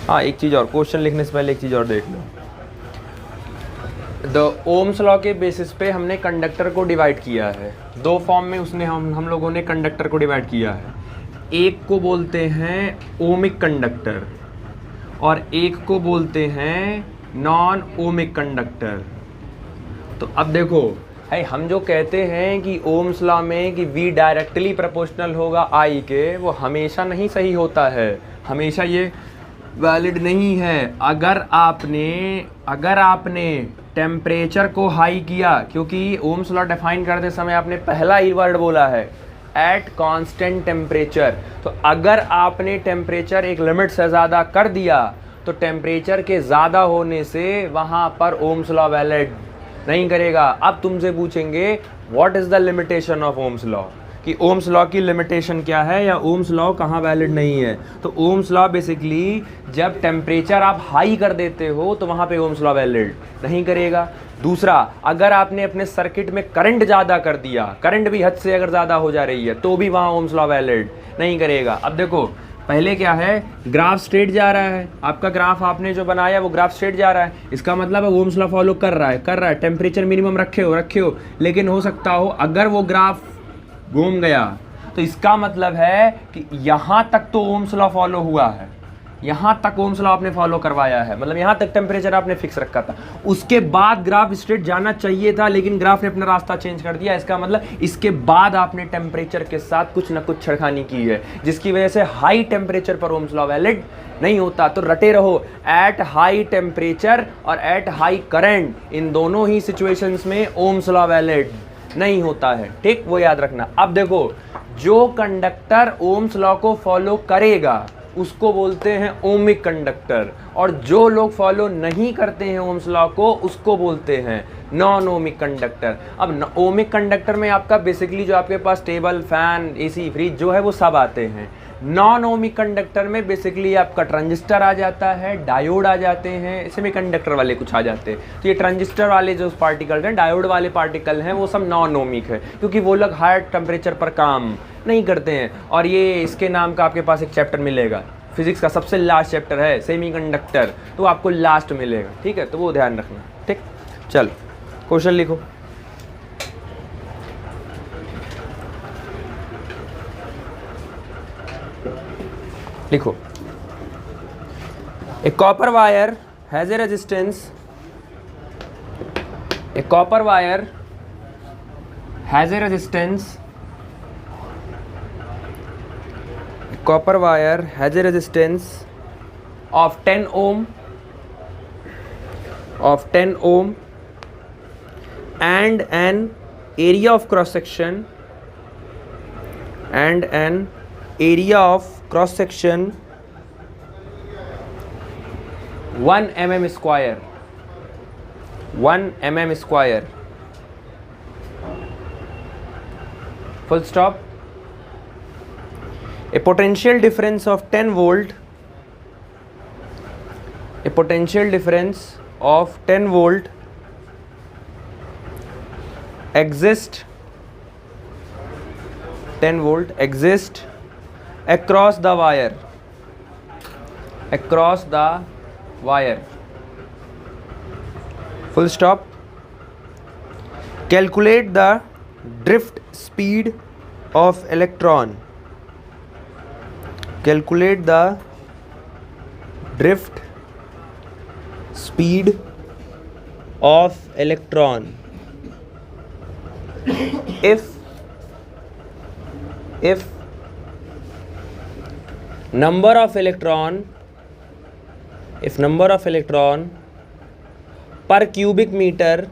हाँ एक चीज़ और, क्वेश्चन लिखने से पहले एक चीज़ और देख लो। द ओम्स लॉ के बेसिस पे हमने कंडक्टर को डिवाइड किया है, 2 फॉर्म में उसने हम लोगों ने कंडक्टर को डिवाइड किया है। एक को बोलते हैं ओमिक कंडक्टर और एक को बोलते हैं नॉन ओमिक कंडक्टर। तो अब देखो है, हम जो कहते हैं कि ओम्स लॉ में कि V डायरेक्टली प्रोपोर्शनल होगा I के, वो हमेशा नहीं सही होता है, हमेशा ये वैलिड नहीं है। अगर आपने टेम्परेचर को हाई किया, क्योंकि ओम्स लॉ डिफाइन करते समय आपने पहला ही वर्ड बोला है एट कांस्टेंट टेम्परेचर। तो अगर आपने टेम्परेचर एक लिमिट से ज़्यादा कर दिया तो टेम्परेचर के ज़्यादा होने से वहाँ पर ओम्स लॉ वैलिड नहीं करेगा। अब तुमसे पूछेंगे what is the limitation of Ohm's law, कि ओम्स लॉ की लिमिटेशन क्या है या ओम्स लॉ कहाँ वैलिड नहीं है। तो ओम्स लॉ बेसिकली जब टेम्परेचर आप हाई कर देते हो तो वहाँ पे ओम्स लॉ वैलिड नहीं करेगा। दूसरा, अगर आपने अपने सर्किट में करंट ज़्यादा कर दिया, करंट भी हद से अगर ज़्यादा हो जा रही है तो भी वहाँ ओम्स लॉ वैलिड नहीं करेगा। अब देखो पहले क्या है, ग्राफ स्ट्रेट जा रहा है, आपका ग्राफ आपने जो बनाया वो ग्राफ स्ट्रेट जा रहा है, इसका मतलब है ओम्स लॉ फॉलो कर रहा है, टेम्परेचर मिनिमम रखे हो, लेकिन हो सकता हो अगर वो ग्राफ घूम गया तो इसका मतलब है कि यहाँ तक तो ओम्स लॉ फॉलो हुआ है, यहाँ तक ओम्स लॉ आपने फॉलो करवाया है, मतलब यहाँ तक टेम्परेचर आपने फिक्स रखा था, उसके बाद ग्राफ स्ट्रेट जाना चाहिए था लेकिन ग्राफ ने अपना रास्ता चेंज कर दिया। इसका मतलब इसके बाद आपने टेम्परेचर के साथ कुछ ना कुछ छेड़खानी की है, जिसकी वजह से हाई टेम्परेचर पर ओम्स लॉ वैलिड नहीं होता। तो रटे रहो, एट हाई टेम्परेचर और एट हाई करंट, इन दोनों ही सिचुएशंस में ओम्स लॉ वैलिड नहीं होता है, ठीक, वो याद रखना। अब देखो, जो कंडक्टर ओम्स लॉ को फॉलो करेगा उसको बोलते हैं ओमिक कंडक्टर, और जो लोग फॉलो नहीं करते हैं ओम्स लॉ को उसको बोलते हैं नॉन ओमिक कंडक्टर। अब ओमिक कंडक्टर में आपका बेसिकली जो आपके पास टेबल, फैन, एसी, फ्रिज जो है वो सब आते हैं। नॉन ओमिक कंडक्टर में बेसिकली आपका ट्रांजिस्टर आ जाता है, डायोड आ जाते हैं, सेमीकंडक्टर वाले कुछ आ जाते हैं। तो ये ट्रांजिस्टर वाले जो पार्टिकल हैं, डायोड वाले पार्टिकल हैं, वो सब नॉन ओमिक है, क्योंकि वो लोग हायर टेम्परेचर पर काम नहीं करते हैं। और ये इसके नाम का आपके पास एक चैप्टर मिलेगा, फिजिक्स का सबसे लास्ट चैप्टर है सेमीकंडक्टर, तो आपको लास्ट मिलेगा, ठीक है, तो वो ध्यान रखना, ठीक। चलो क्वेश्चन लिखो। लिखो, a copper wire has a resistance, a copper wire has a resistance, copper wire has a resistance of 10 ohm and an area of cross section 1 mm square, 1 mm square, full stop. A potential difference of 10 volt, a potential difference of 10 volt exists, 10 volt exists across the wire, across the wire, full stop. Calculate the drift speed of electron, calculate the drift speed of electron if number of electron per cubic meter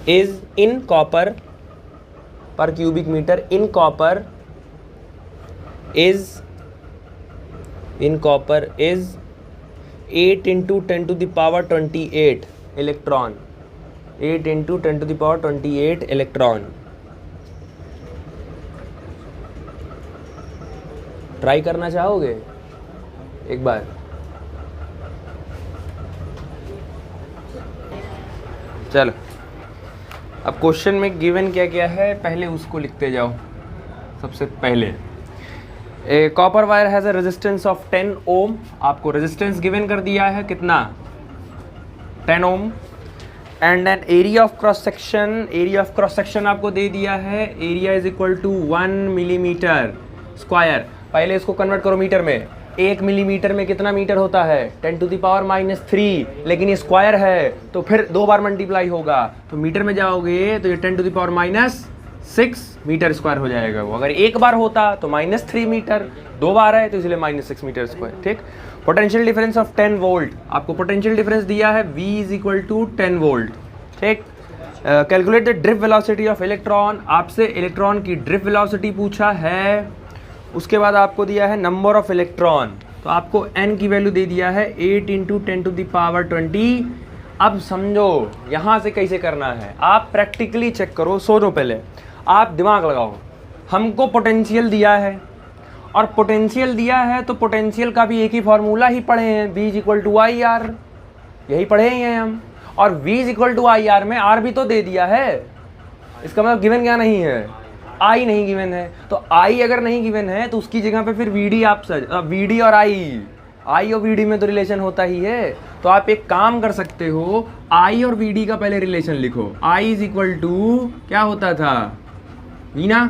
is in copper, per cubic meter in copper is 8 into 10 to the power 28 electron, 8 into 10 to the power 28 electron। Try करना चाहोगे एक बार? चलो, अब question में given क्या क्या है पहले उसको लिखते जाओ। सबसे पहले a copper wire has a resistance of 10 ohm, आपको रेजिस्टेंस गिवन कर दिया है कितना, 10 ohm, and an area of cross section आपको दे दिया है, area is equal to 1 millimetre square. पहले इसको कन्वर्ट करो मीटर में, 1 मिलीमीटर में कितना मीटर होता है, 10 टू द पावर -3, लेकिन ये स्क्वायर है तो फिर 2 बार मल्टीप्लाई होगा, तो मीटर में जाओगे तो ये 10 to the power -6 metre square हो जाएगा वो। अगर एक बार होता तो -3 मीटर, 2 बार है तो इसलिए -6 मीटर स्क्वायर, ठीक। पोटेंशियल डिफरेंस ऑफ 10 वोल्ट, आपको पोटेंशियल डिफरेंस दिया है V is equal to 10 volt, ठीक। Calculate the drift velocity of electron, आपसे इलेक्ट्रॉन की ड्रिफ्ट वेलोसिटी पूछा है। उसके बाद आपको दिया है नंबर ऑफ इलेक्ट्रॉन, तो आपको n की वैल्यू दे दिया है 8 इंटू 10 टू द पावर 20। अब समझो यहाँ से कैसे करना है, आप प्रैक्टिकली चेक करो, सोचो पहले, आप दिमाग लगाओ। हमको पोटेंशियल दिया है, और पोटेंशियल दिया है तो पोटेंशियल का भी एक ही फार्मूला ही पढ़े हैं, V is equal to I R, यही पढ़े ही हैं हम। और V is equal to I R में R भी तो दे दिया है, इसका मतलब गिवन क्या नहीं है, I नहीं गिवन है। तो I अगर नहीं गिवन है तो उसकी जगह पे फिर VD आप VD और I और VD में तो रिलेशन होता ही है। तो आप एक काम कर सकते हो, I और VD का पहले रिलेशन लिखो। I इज इक्वल टू क्या होता था, V ना,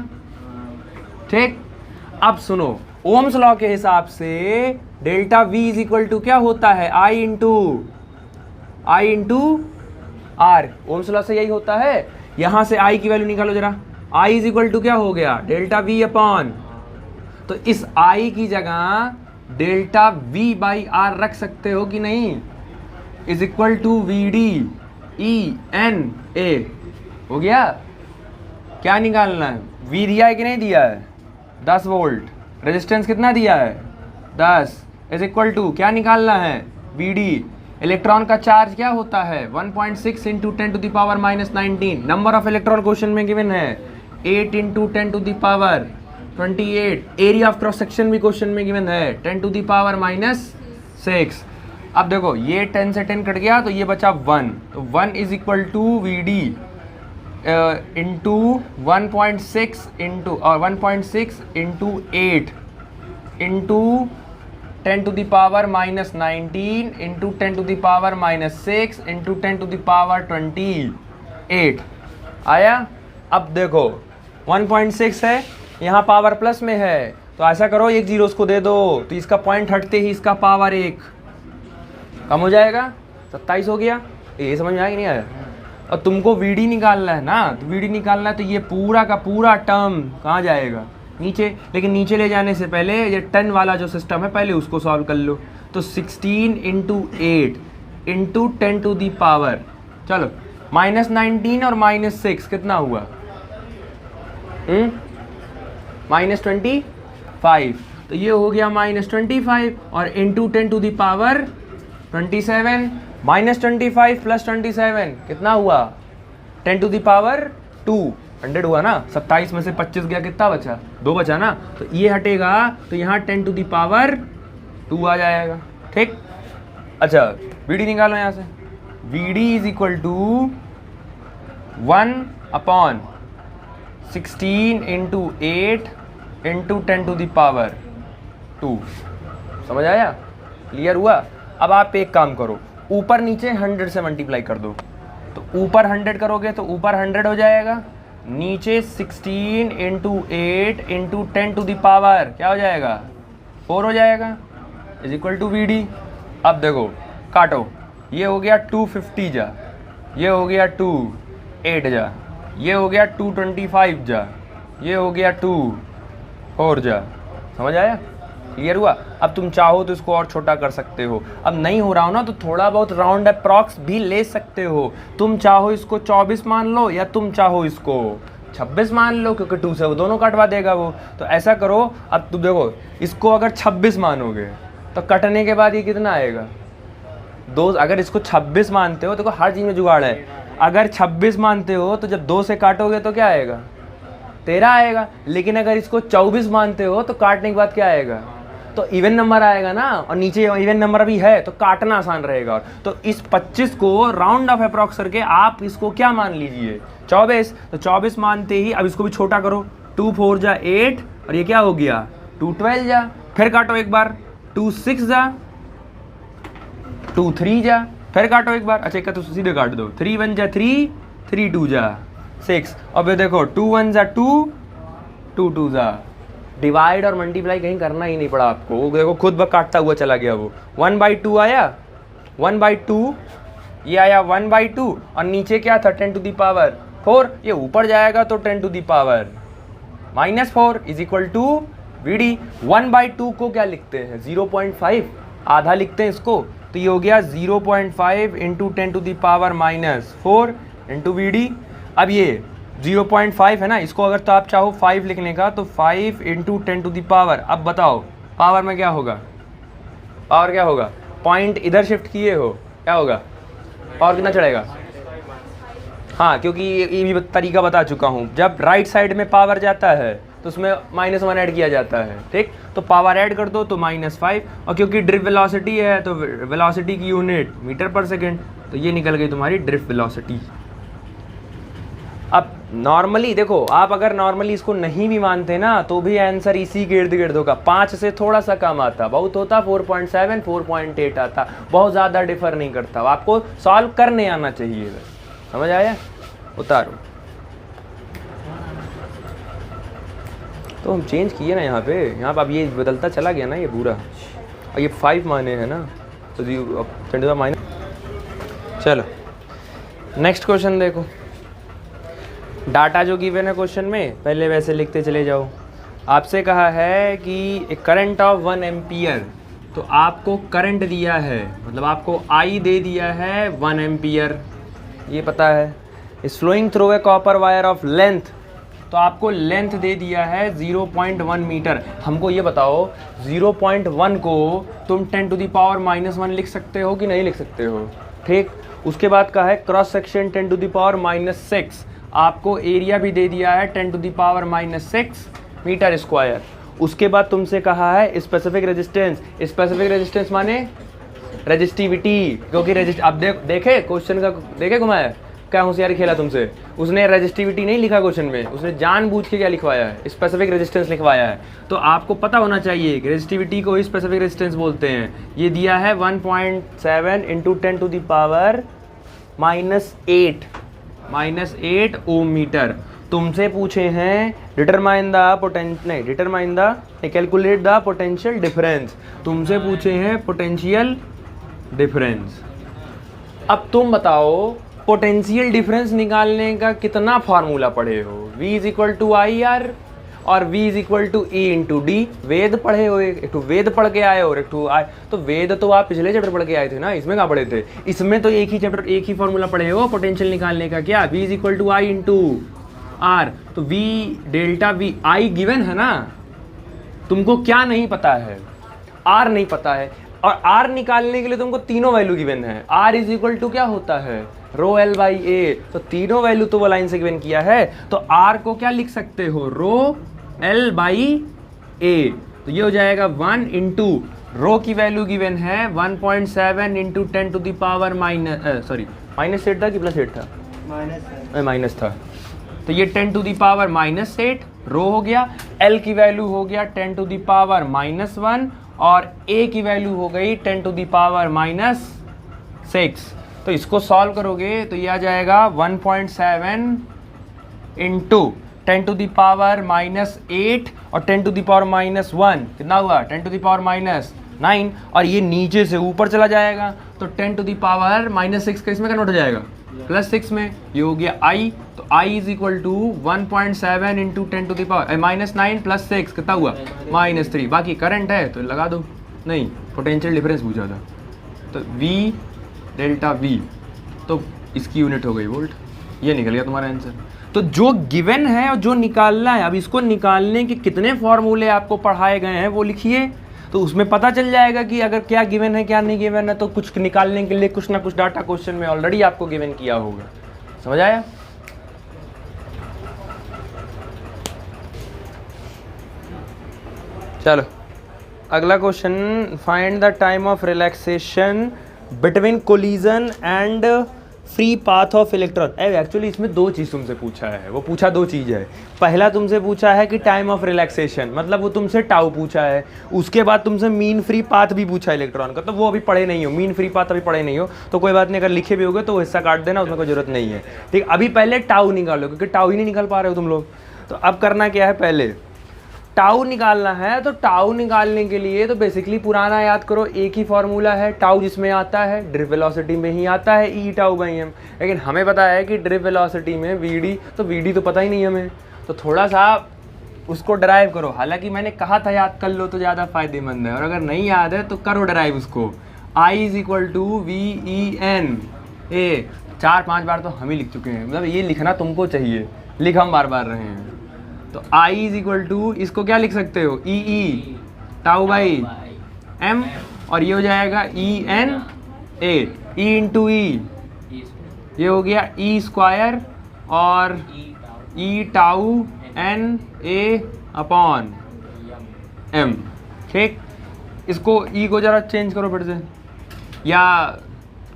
ठीक। अब सुनो, ओम्स लॉ के हिसाब से delta V is equal to क्या होता है, I into R। Ohm's law से यही होता है। यहां से I की वैल्यू निकालो जरा, I इज इक्वल टू क्या हो गया, डेल्टा V अपॉन, तो इस I की जगह डेल्टा V बाई R रख सकते हो कि नहीं, is equal to VD ENA हो गया। क्या निकालना है, V दिया है कि नहीं दिया है, 10 वोल्ट, रेजिस्टेंस कितना दिया है 10, इज इक्वल टू क्या निकालना है, VD। इलेक्ट्रॉन का चार्ज क्या होता है 1.6 into 10 to the power minus 19। Number of electron question में गिवन है 8 into 10 to the power 28। Area of cross section भी क्वेश्चन में गिवन है 10 टू द पावर माइनस 6। अब देखो ये 10 से 10 कट गया तो ये बचा 1, तो 1 is equal to VD into 1.6 into और 1.6 into 8 into 10 to the power minus 19 into 10 to the power minus 6 into 10 to the power 28 आया। अब देखो 1.6 है, यहाँ पावर प्लस में है, तो ऐसा करो एक जीरो उसको दे दो, तो इसका पॉइंट हटते ही इसका पावर 1 कम हो जाएगा, 27 हो गया। ये समझ में आया कि नहीं आया। और तुमको VD निकालना है ना, तो VD निकालना है तो ये पूरा का पूरा टर्म कहाँ जाएगा, नीचे। लेकिन नीचे ले जाने से पहले ये 10 वाला जो सिस्टम है पहले उसको सॉल्व कर लो। तो 16 into 8 into 10 to the power, चलो माइनस 19 और माइनस 6 कितना हुआ, माइनस 25। तो ये हो गया माइनस 25 और into 10 to the power 27। Minus 25 plus 27 कितना हुआ, 10 टू दी पावर 2, 100 हुआ ना। 27 में से 25 गया, कितना बचा, 2 बचा ना, तो ये हटेगा तो यहाँ 10 टू दी पावर 2 आ जाएगा, ठीक। अच्छा VD निकालो यहाँ से, VD is equal to 1 upon 16 into 8 into 10 to the power 2। समझ आया, क्लियर हुआ। अब आप एक काम करो, ऊपर नीचे 100 से मल्टीप्लाई कर दो, तो ऊपर 100 करोगे तो ऊपर 100 हो जाएगा, नीचे 16 into 8 into 10 to the power क्या हो जाएगा, 4 हो जाएगा, इज इक्वल टू VD। अब देखो काटो, ये हो गया 250 जा, ये हो गया 28 जा, ये हो गया 225 जा, ये हो गया 24 जा। समझ आया, क्लियर हुआ। अब तुम चाहो तो इसको और छोटा कर सकते हो, अब नहीं हो रहा हो ना तो थोड़ा बहुत राउंड अप्रॉक्स भी ले सकते हो। तुम चाहो इसको 24 मान लो या तुम चाहो इसको 26 मान लो, क्योंकि 2 से वो दोनों काटवा देगा वो। तो ऐसा करो, अब तुम देखो इसको अगर 26 मानोगे तो कटने के बाद ये कितना आएगा, 2। अगर इसको 26 मानते हो तो हर चीज़ में जुगाड़ है, अगर 26 मानते हो तो जब 2 से काटोगे तो क्या आएगा, 13 आएगा। लेकिन अगर इसको 24 मानते हो तो काटने के बाद क्या आएगा, तो इवन नंबर आएगा ना, और नीचे इवन नंबर भी है तो काटना आसान रहेगा। तो इस 25 को राउंड ऑफ अप्रॉक्स करके आप इसको क्या मान लीजिए, 24। तो 24 मानते ही अब इसको भी छोटा करो, 2 4 जा 8 और ये क्या हो गया 2 12 जा, फिर काटो एक बार, 2 6 जा, 2 3 जा, फिर काटो एक बार। अच्छा एक तो सीधे काट दो, 3 1 जा 3, 3 2 जा 6। अब ये देखो 2 1 जा 2, 2 2 जा। डिवाइड और मल्टीप्लाई कहीं करना ही नहीं पड़ा आपको, वो देखो खुद ब काटता हुआ चला गया। वो 1/2 आया, 1/2 ये आया 1/2 और नीचे क्या था 10 टू दी पावर 4। ये ऊपर जाएगा तो 10 to the power -4 is equal to VD। 1/2 को क्या लिखते हैं 0.5, आधा लिखते हैं इसको, तो ये हो गया 0.5 इंटू 10⁻⁻4 इंटू वी। अब ये 0.5 है ना, इसको अगर तो आप चाहो 5 लिखने का तो 5 इंटू 10⁻। अब बताओ पावर में क्या होगा, पावर क्या होगा, पॉइंट इधर शिफ्ट किए हो, क्या होगा, पावर कितना चढ़ेगा। हाँ, क्योंकि ये भी तरीका बता चुका हूँ, जब राइट साइड में पावर जाता है तो उसमें -1 ऐड किया जाता है, ठीक। तो पावर ऐड कर दो तो -5, और क्योंकि ड्रिफ्ट वेलोसिटी है तो वेलोसिटी की यूनिट मीटर पर सेकेंड, तो ये निकल गई तुम्हारी ड्रिफ्ट वेलोसिटी। अब नॉर्मली देखो, आप अगर नॉर्मली इसको नहीं भी मानते ना तो भी आंसर इसी के इर्द गिर्द होगा, 5 से थोड़ा सा कम आता, बहुत होता 4.7 4.8 आता, बहुत ज़्यादा डिफर नहीं करता। आपको सॉल्व करने आना चाहिए, समझ आया। उतारो, तो हम चेंज किए ना यहाँ पे अब ये बदलता चला गया ना ये पूरा, और ये 5 माने हैं ना, तो 10⁻। चलो नेक्स्ट क्वेश्चन देखो। डाटा जो गिवन है क्वेश्चन में, पहले वैसे लिखते चले जाओ। आपसे कहा है कि करंट ऑफ 1 एम्पियर, तो आपको करंट दिया है, मतलब आपको आई दे दिया है 1 एम्पियर, ये पता है। Is flowing through a copper wire of length, तो आपको लेंथ दे दिया है 0.1 मीटर। हमको ये बताओ 0.1 को तुम 10⁻⁻1 लिख सकते हो कि नहीं लिख सकते हो, ठीक। उसके बाद का है क्रॉस सेक्शन 10⁻⁻6, आपको एरिया भी दे दिया है 10⁻⁻6 मीटर स्क्वायर। उसके बाद तुमसे कहा है स्पेसिफिक रेजिस्टेंस माने रेजिस्टिविटी, क्योंकि अब देखे क्वेश्चन का, देखे घुमाया क्या होशियारी खेला तुमसे, उसने रेजिस्टिविटी नहीं लिखा क्वेश्चन में, उसने जानबूझ के क्या लिखवाया है, स्पेसिफिक रेजिस्टेंस लिखवाया है। तो आपको पता होना चाहिए कि रेजिस्टिविटी को ही स्पेसिफिक रेजिस्टेंस बोलते हैं। ये दिया है 1.7 इंटू 10⁻⁻8 ओम मीटर। तुमसे पूछे हैं कैलकुलेट द पोटेंशियल डिफरेंस, तुमसे पूछे हैं पोटेंशियल डिफरेंस। अब तुम बताओ पोटेंशियल डिफरेंस निकालने का कितना फार्मूला पढ़े हो, V = IR और V = E इंटू डी। वेद पढ़े हो, एक तो वेद पढ़ के आए हो, एक तो तो वेद तो आप पिछले चैप्टर पढ़ के आए थे ना, इसमें कहाँ पढ़े थे, इसमें तो एक ही चैप्टर एक ही फार्मूला पढ़े हो पोटेंशियल निकालने का, क्या V = I इंटू R। तो V delta V I given है ना, तुमको क्या नहीं पता है, R नहीं पता है, और R निकालने के लिए तुमको तीनों वैल्यू गिवन है। R = क्या होता है, ρL/A, तो तीनों वैल्यू तो वो लाइन से गिवन किया है, तो R को क्या लिख सकते हो, ρL/A। तो ये हो जाएगा 1 इंटू रो की वैल्यू गिवन है 1.7 इंटू 10⁻⁻, -8 था कि +8 था, माइनस था, तो ये 10⁻⁻8 रो हो गया। L की वैल्यू हो गया 10⁻⁻1 और A की वैल्यू हो गई 10⁻⁻6। तो इसको सॉल्व करोगे तो ये आ जाएगा 1.7 इंटू 10⁻⁻8 और 10⁻⁻1 कितना हुआ 10⁻�9, और ये नीचे से ऊपर चला जाएगा तो 10⁻⁻6 का इसमें कन्वर्ट हो जाएगा +6 में, ये हो गया I। तो I = 1.7 इंटू 10⁻⁻9 + 6 कितना हुआ -3। बाकी करंट है तो लगा दो, नहीं पोटेंशियल डिफरेंस पूछा था, तो V डेल्टा V, तो इसकी यूनिट हो गई वोल्ट। ये निकल गया तुम्हारा आंसर। तो जो गिवन है और जो निकालना है, अब इसको निकालने के कितने फॉर्मूले आपको पढ़ाए गए हैं वो लिखिए, तो उसमें पता चल जाएगा कि अगर क्या गिवन है क्या नहीं गिवन है। तो कुछ निकालने के लिए कुछ ना कुछ डाटा क्वेश्चन में ऑलरेडी आपको गिवन किया होगा, समझ आया। चलो अगला question, find the time of relaxation between collision and free path of electron. Actually इसमें दो चीज़ तुमसे पूछा है, वो पूछा दो चीज़ है। पहला तुमसे पूछा है कि टाइम ऑफ रिलैक्सेशन, मतलब वो तुमसे टाउ पूछा है। उसके बाद तुमसे मीन फ्री पाथ भी पूछा है इलेक्ट्रॉन का, तो वो अभी पढ़े नहीं हो, मीन फ्री पाथ अभी पढ़े नहीं हो तो कोई बात नहीं, अगर लिखे भी होगे तो वो हिस्सा काट देना, उसमें कोई जरूरत नहीं है, ठीक। अभी पहले टाउ निकालो, क्योंकि टाउ ही नहीं निकाल पा रहे हो तुम लोग। तो अब करना क्या है, पहले टाउ निकालना है। तो टाउ निकालने के लिए तो बेसिकली पुराना याद करो, एक ही फॉर्मूला है टाउ, जिसमें आता है ड्रिफ्ट वेलोसिटी में ही आता है E τ/m। लेकिन हमें पता है कि ड्रिफ्ट वेलोसिटी में VD, तो VD तो पता ही नहीं हमें, तो थोड़ा सा उसको डराइव करो। हालांकि मैंने कहा था याद कर लो तो ज़्यादा फायदेमंद है, और अगर नहीं याद है तो करो डराइव उसको। I is equal to VEN A, 4-5 बार तो हम ही लिख चुके हैं, मतलब ये लिखना तुमको चाहिए, लिख हम बार बार रहे हैं। तो I इज इक्वल टू, इसको क्या लिख सकते हो, EE टाउ बाई M, और ये हो जाएगा EN A, E इंटू ई, ये हो गया E स्क्वायर और E tau N A upon M। ठीक, इसको E को ज़रा चेंज करो फिर से, या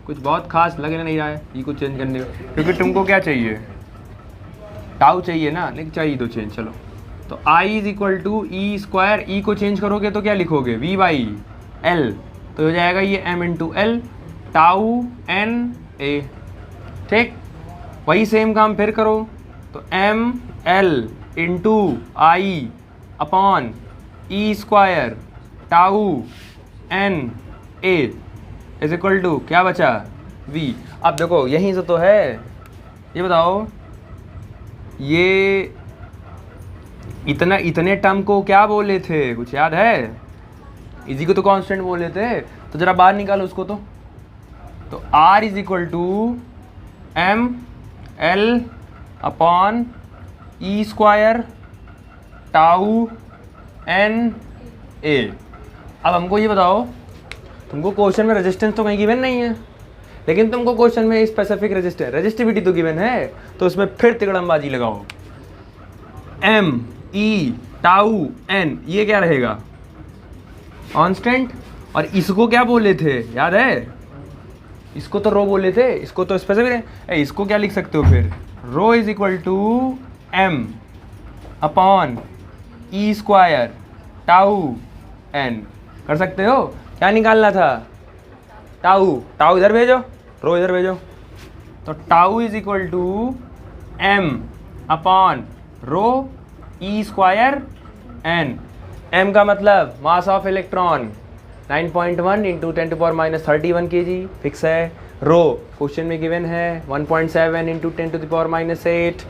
कुछ बहुत खास लग नहीं रहा है E को चेंज करने का, क्योंकि तुमको क्या चाहिए, टाउ चाहिए ना, लेकिन चाहिए तो चेंज। चलो, तो I is equal to E square, E को चेंज करोगे तो क्या लिखोगे, V बाई L, तो हो जाएगा ये M into L tau N A। ठीक, वही सेम काम फिर करो, तो M L into I upon E square tau N A is equal to क्या बचा, V। अब देखो यहीं से तो है, ये बताओ ये इतने टर्म को क्या बोले थे, कुछ याद है, इसी को तो कांस्टेंट बोले थे, तो जरा बाहर निकालो उसको। तो R is equal to M L upon E square tau N A। अब हमको ये बताओ, तुमको क्वेश्चन में रेजिस्टेंस तो कहीं गिवन नहीं है, लेकिन तुमको क्वेश्चन में स्पेसिफिक रेजिस्टिविटी तो गिवन है, तो उसमें फिर तिकड़मबाजी लगाओ। M E टाउ N, ये क्या रहेगा, कांस्टेंट, और इसको क्या बोले थे याद है, इसको तो रो बोले थे, इसको तो स्पेसिफिक है, इसको क्या लिख सकते हो फिर, rho is equal to M upon E square tau N। कर सकते हो, क्या निकालना था, टाउ, टाउ इधर भेजो, रो इधर भेजो, तो tau is equal to M upon rho E square N। M का मतलब mass of electron 9.1 into 10⁻³ kg fix है। रो क्वेश्चन में गिवन है 1.7 इंटू 10⁻⁸।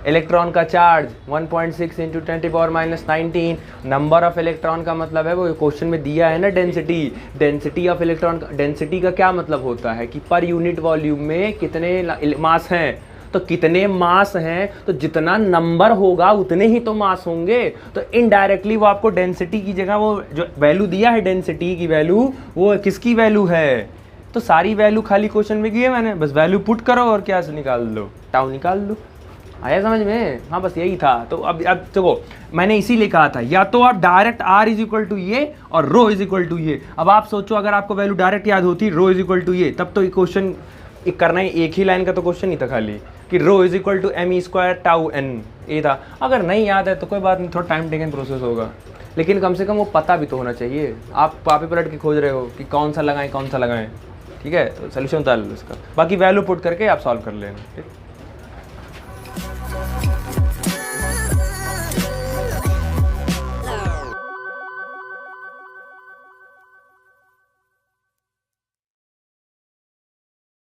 इलेक्ट्रॉन का charge 1.6 into 10⁻⁹। Number of electron का मतलब है वो क्वेश्चन में दिया है ना, density, density of electron. Density का क्या मतलब होता है कि पर यूनिट वॉल्यूम में कितने मास हैं, तो कितने मास हैं, तो जितना नंबर होगा उतने ही तो मास होंगे। तो इनडायरेक्टली वो आपको डेंसिटी की जगह वो जो वैल्यू दिया है डेंसिटी की वैल्यू, वो किसकी वैल्यू है, तो सारी वैल्यू खाली क्वेश्चन में की है मैंने, बस वैल्यू पुट करो और क्या से निकाल लो, टाउ निकाल लो। आया समझ में, हाँ बस यही था। तो अब देखो मैंने इसीलिए कहा था, या तो आप direct R is equal to ये और रो इज इक्वल टू ये। अब आप सोचो अगर आपको वैल्यू डायरेक्ट याद होती रो इज इक्वल टू ये, तब तो क्वेश्चन करना ही एक ही लाइन का तो क्वेश्चन ही था खाली, कि rho is equal to M E square tau N ये था। अगर नहीं याद है तो कोई बात नहीं, थोड़ा टाइम टेकन प्रोसेस होगा, लेकिन कम से कम वो पता भी तो होना चाहिए। आप पापे पलट के खोज रहे हो कि कौन सा लगाएं कौन सा लगाएं, ठीक है, तो सोल्यूशन डाल लो इसका, बाकी वैल्यू पुट करके आप सॉल्व कर लेना, ठीक।